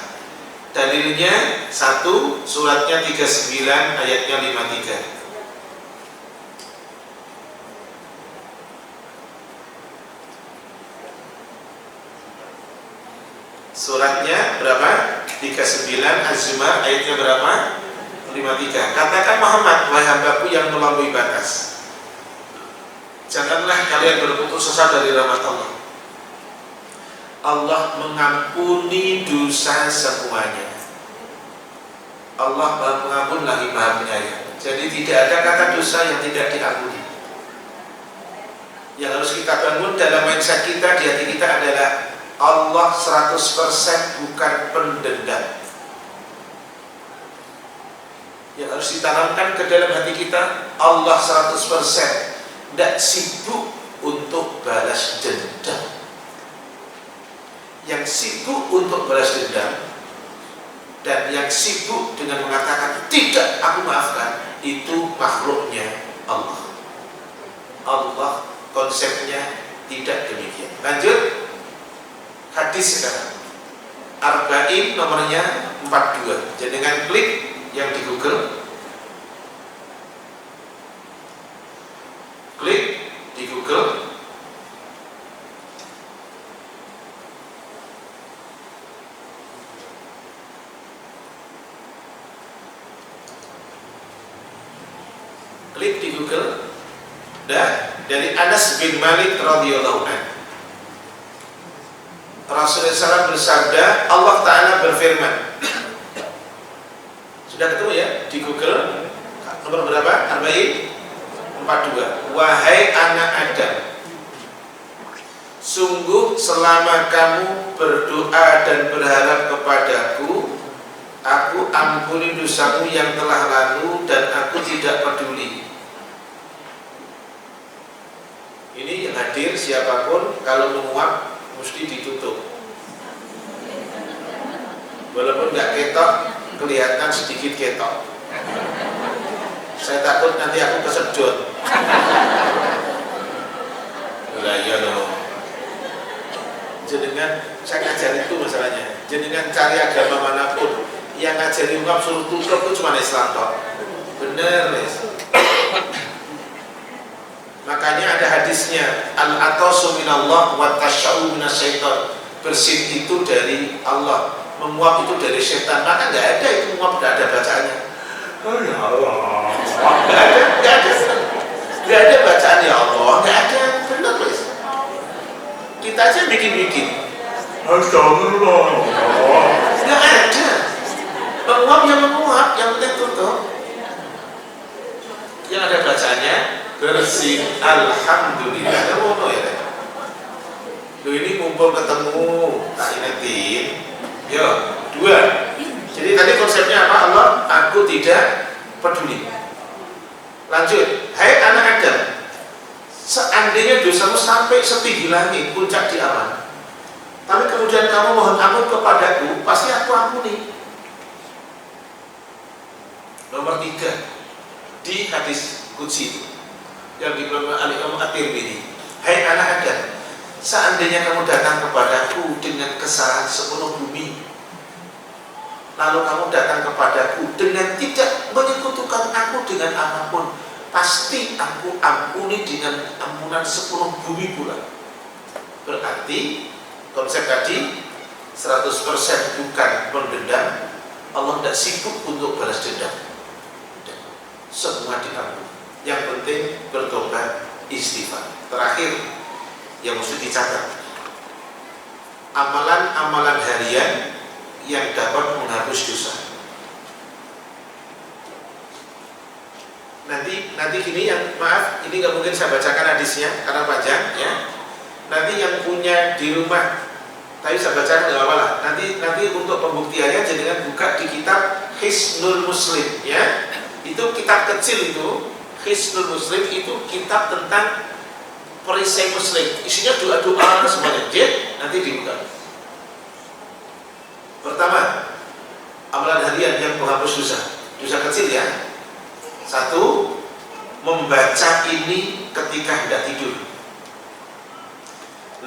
Dalilnya 1 suratnya 39 ayatnya 53. Suratnya berapa? 39 Az-Zumar ayatnya berapa? 53. Katakan Muhammad, wahai hambaku yang melampaui batas, janganlah kalian berputus asa dari rahmat Allah. Allah mengampuni dosa semuanya. Allah Maha Pengampun lagi Maha Penyayang. Jadi tidak ada kata dosa yang tidak diampuni. Yang harus kita bangun dalam mindset kita, di hati kita adalah Allah 100% bukan pendendam. Yang harus ditanamkan ke dalam hati kita, Allah 100% tidak sibuk untuk balas dendam. Yang sibuk untuk balas dendam dan yang sibuk dengan mengatakan tidak aku maafkan, itu makhluknya Allah. Allah konsepnya tidak demikian. Lanjut. Hadis sekarang Arba'in nomornya 42. Jadi dengan klik yang di Google, klik di Google, klik di Google. Dari Anas bin Malik radhiyallahu anhu, Rasulullah SAW bersabda, Allah Ta'ala berfirman. Sudah ketemu ya di Google? Nomor berapa? Arba'in 42. Wahai anak Adam, sungguh selama kamu berdoa dan berharap kepadaku, aku ampuni dosamu yang telah lalu dan aku tidak peduli. Ini yang hadir siapapun kalau menguap mesti ditutup. Walaupun nggak ketok, kelihatan sedikit ketok. Saya takut nanti aku kesedot. Lah iya loh. Jenengan saya ngajar itu masalahnya. Jenengan cari agama manapun, yang ngajari ungkap suruh tutup itu cuma Islam toh. Bener guys. Makanya ada hadisnya, al-atasu minallah wa tasya'u minasyaitan. Bersin itu dari Allah, menguap itu dari setan. Maka nggak ada itu menguap, nggak ada bacaannya. Oh ya Allah, nggak ada bacaan ya Allah, nggak ada. Benar guys. Kita aja bikin-bikin. Astagfirullah. Nggak ada. Menguap yang menguap, yang penting tutup. Yang ada bacanya bersih. Alhamdulillah. Ngono ya. Loh ini kumpul ketemu, tak ingetin. Yo, 2. Jadi tadi konsepnya apa? Allah, aku tidak peduli. Lanjut. Hai anak Adam, seandainya dosamu sampai setinggi langit, puncak di awan, tapi kemudian kamu mohon ampun kepadaku, pasti aku ampuni. Nomor 3 di hadis qudsi yang dikeluarkan oleh Imam At-Tirmidzi. Hai anak Adam, seandainya kamu datang kepadaku dengan kesalahan sepenuh bumi, lalu kamu datang kepadaku dengan tidak menyekutukan aku dengan apapun, pasti aku ampuni dengan ampunan sepenuh bumi pula. Berarti konsep tadi 100% bukan mendendam. Allah tidak sibuk untuk balas dendam. Semua diampuni. Yang penting bertobat, istighfar. Terakhir yang mesti dicatat, amalan-amalan harian yang dapat menghapus dosa. Nanti gini, yang maaf, ini nggak mungkin saya bacakan hadisnya karena panjang ya. Nanti yang punya di rumah, tapi saya bacakan nggak apa-apa lah. Nanti untuk pembuktiannya jangan buka di kitab Hisnul Muslim ya. Itu kitab kecil itu, Hisnul Muslim itu kitab tentang perisai Muslim. Isinya doa-doa semuanya. Jadi nanti dibuka. Pertama, amalan harian yang menghapus dosa. Dosa kecil ya. 1, membaca ini ketika hendak tidur.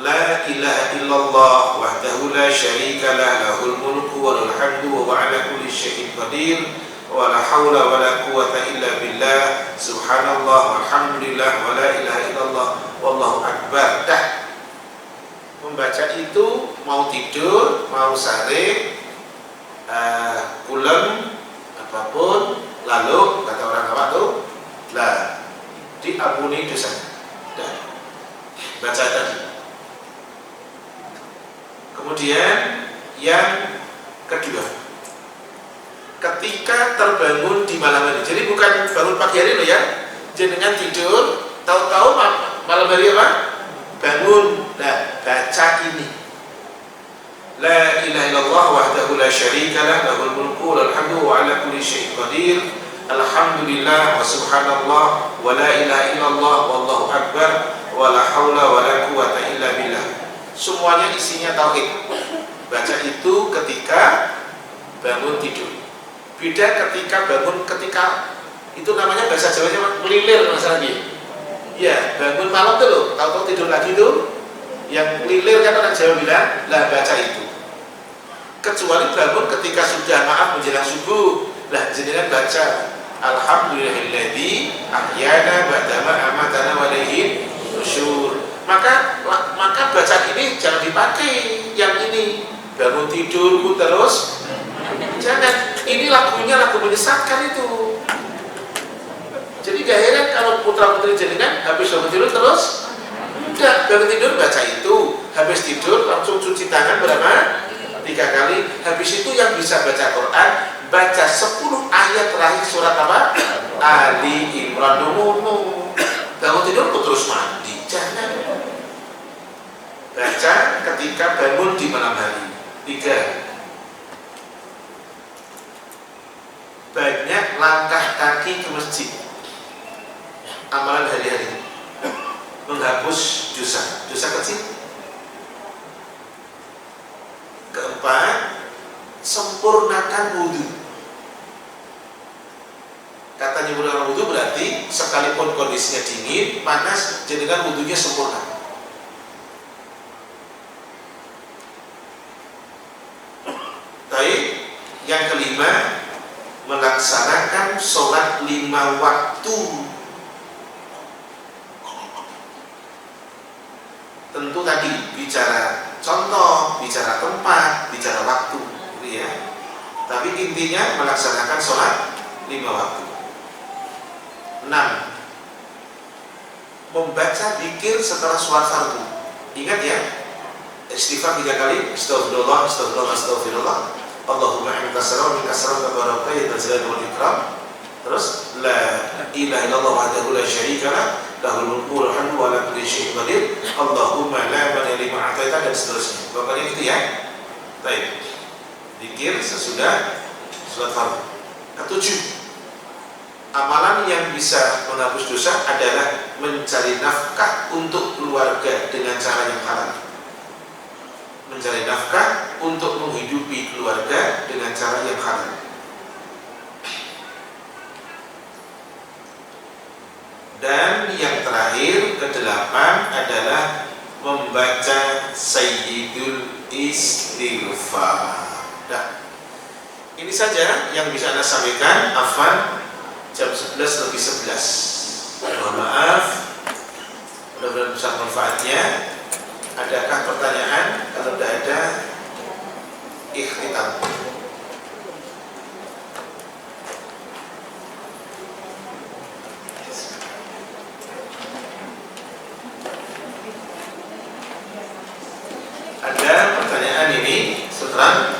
La ilaha illallah wahdahu la syarika lah, lahul mulku wa lahul hamdu wa huwa ala kulli syai'in qadir, wa la haula wa la quwwata illa billah, subhanallah walhamdulillah wa la ilaha illallah wallahu akbar. Dah. Membaca itu mau tidur, mau sare, pulang, apapun, lalu kata orang apa tuh, lah diampuni dosanya. Dah. Baca tadi. Kemudian yang kedua, ketika terbangun di malam hari. Jadi bukan bangun pagi hari loh ya. Jenengan tidur, tahu-tahu malam hari apa? Bangun. Nah, baca ini. La ilaha illallah wahdahu la syarika lah, lahul mulku wa lahul hamdu wa ala kulli syai'in qadir. Alhamdulillah wa subhanallah wa la ilaha illallah wallahu akbar wa la haula wa la quwwata illa billah. Semuanya isinya tauhid. Baca itu ketika bangun tidur. Beda ketika bangun, ketika itu namanya bahasa Jawanya melilir masalahnya. Ya, bangun malam tuh loh, tahu-tahu tidur lagi tuh. Yang melilir kan orang Jawa bilang, lah baca itu. Kecuali bangun ketika sudah maaf menjelang subuh, lah jenengan baca alhamdulillahilladzi ahyana ba'dama amatana wa ilaihi nusyur. Maka baca ini jangan dipakai yang ini bangun tidurku terus, jangan. Ini lagunya lagu menyesatkan itu. Jadi gak heran kalau putra putri jenengan habis bangun tidur terus, udah bangun tidur baca itu, habis tidur langsung cuci tangan berapa? 3 kali. Habis itu yang bisa baca Quran, baca 10 ayat terakhir surat apa? Ali Imran. Bangun tidur terus mandi, jangan. Baca ketika bangun di malam hari. 3, banyak langkah kaki ke masjid. Amalan hari-hari menghapus dosa kecil. 4, sempurnakan wudhu. Kata nyempurnakan wudhu berarti sekalipun kondisinya dingin, panas, jadikan wudhunya sempurna. Baik, yang kelima, melaksanakan sholat 5 waktu. Tentu tadi bicara contoh, bicara tempat, bicara waktu, gitu ya. Tapi intinya melaksanakan sholat 5 waktu. 6, membaca zikir setelah sholat fardu. Ingat ya, Istighfar 3 kali. Astagfirullah, astagfirullah, astagfirullah. Allahumma anta salam minka salam tabaraka ya dzal wal ikram. Terus la ilaha illallah wahdahu la syarika lah, lahul mulku wa hamdu wa ala kulli syai'in qadir. Allahumma la mani lima a'taita dan seterusnya. Pokoknya itu ya. Baik. Zikir sesudah salat fardu. Ketujuh, amalan yang bisa menghapus dosa adalah mencari nafkah untuk keluarga dengan cara yang halal. Mencari nafkah untuk menghidupi keluarga dengan cara yang halal. Dan yang terakhir, ke-8 adalah membaca Sayyidul Istighfar. Nah, ini saja yang bisa Anda sampaikan. Afwan, jam 11 lebih 11. Mohon maaf, mudah-mudahan besar manfaatnya. Adakah pertanyaan? Kalau tidak ada, ikhtitam. Ada pertanyaan ini, Sutra?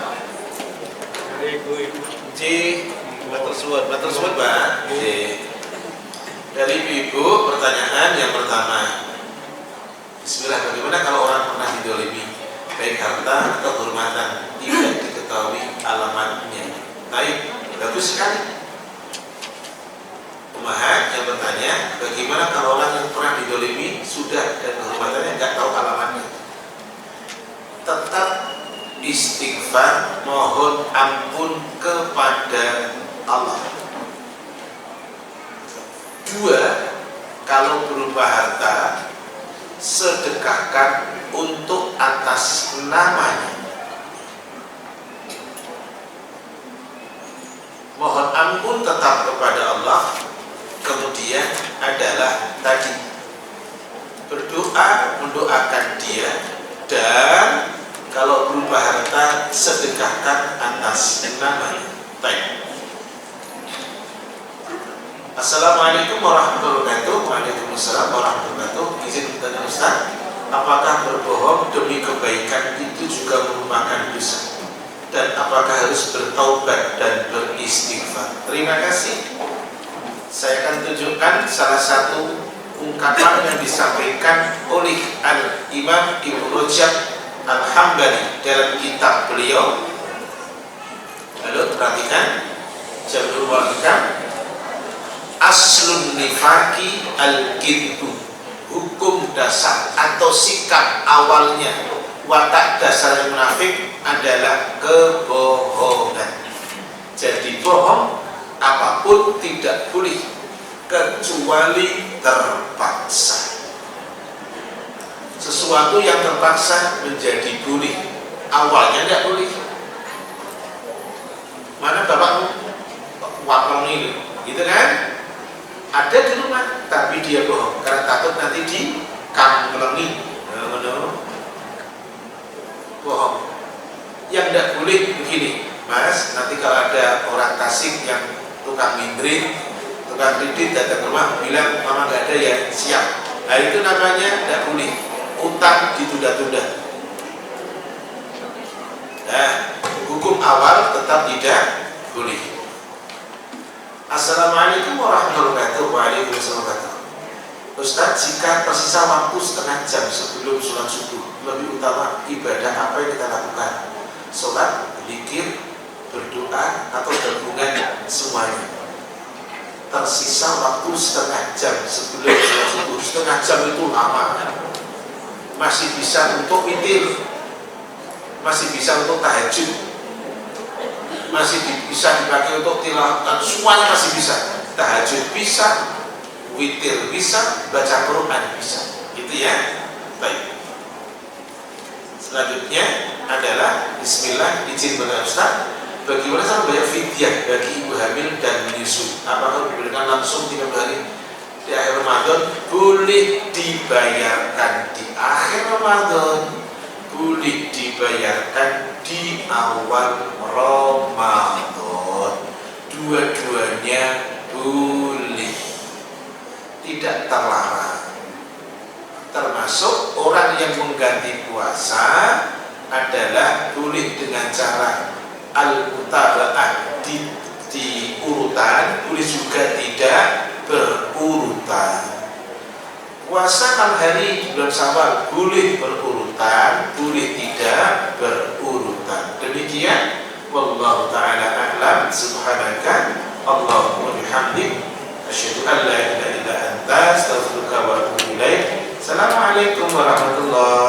C. Batul suwat, Pak. C. Dari Ibu, pertanyaan yang pertama. Bismillah, bagaimana kalau orang pernah didolimi, baik harta atau kehormatan, tidak diketahui alamatnya? Baik, bagus sekali. Umahat yang bertanya, bagaimana kalau orang yang pernah didolimi sudah dan kehormatannya tidak tahu alamatnya? Tetap istighfar, mohon ampun kepada Allah. 2, kalau berupa harta, sedekahkan untuk atas namanya. Mohon ampun tetap kepada Allah. Kemudian adalah tadi berdoa, mendoakan dia, dan kalau berupa harta sedekahkan atas namanya. Baik. Assalamualaikum warahmatullahi wabarakatuh. Waalaikumsalam warahmatullahi wabarakatuh. Izin bertanya Ustaz, apakah berbohong demi kebaikan itu juga merupakan dosa? Dan apakah harus bertaubat dan beristighfar? Terima kasih. Saya akan tunjukkan salah satu ungkapan yang disampaikan oleh Al-Imam Ibnu Rajab Al-Hambali dalam kitab beliau. Lalu perhatikan Jami'ul Hikam. Aslun nifaki al-kidbu, hukum dasar atau sikap awalnya watak dasar munafik adalah kebohongan. Jadi bohong apapun tidak boleh kecuali terpaksa. Sesuatu yang terpaksa menjadi boleh, awalnya tidak boleh. Mana bapakmu wakong ini, gitu kan? Ada di rumah, tapi dia bohong karena takut nanti dikanglengi. Bohong. Yang tidak boleh begini, Mas, nanti kalau ada orang Tasik yang tukang mindrin, tukang kredit datang ke rumah bilang mama nggak ada ya, siap. Nah itu namanya tidak boleh, utang ditunda-tunda. Nah, hukum awal tetap tidak boleh. Assalamualaikum warahmatullahi wabarakatuh. Waalaikumsalam warahmatullahi wabarakatuh. Ustaz, jika tersisa waktu setengah jam sebelum sholat subuh, lebih utama ibadah apa yang kita lakukan? Sholat, zikir, berdoa, atau gabungan semuanya? Tersisa waktu setengah jam sebelum sholat subuh. Setengah jam itu lama. Masih bisa untuk witir, masih bisa untuk tahajud, masih bisa dipakai untuk tilawah, semuanya masih bisa. Tahajud bisa, witir bisa, baca Quran bisa, gitu ya. Baik. Selanjutnya adalah Bismillah, izin bertanya Ustaz, bagaimana cara bayar fidyah bagi ibu hamil dan menyusui? Apakah diberikan langsung 3 hari di akhir Ramadan? Boleh dibayarkan di akhir Ramadan, boleh dibayarkan di awal Ramadan. Dua-duanya boleh, tidak terlarang. termasuk orang yang mengganti puasa adalah boleh dengan cara al-mutaba'ah di urutan, boleh juga tidak berurutan. Puasa 6 hari di bulan Syawal boleh berurutan, boleh tidak berurutan. Demikian, wallahu ta'ala a'lam. Subhanaka Allahumma bihamdik, asyhadu an la ilaha illa anta, astaghfiruka wa atubu ilaik. Assalamualaikum warahmatullahi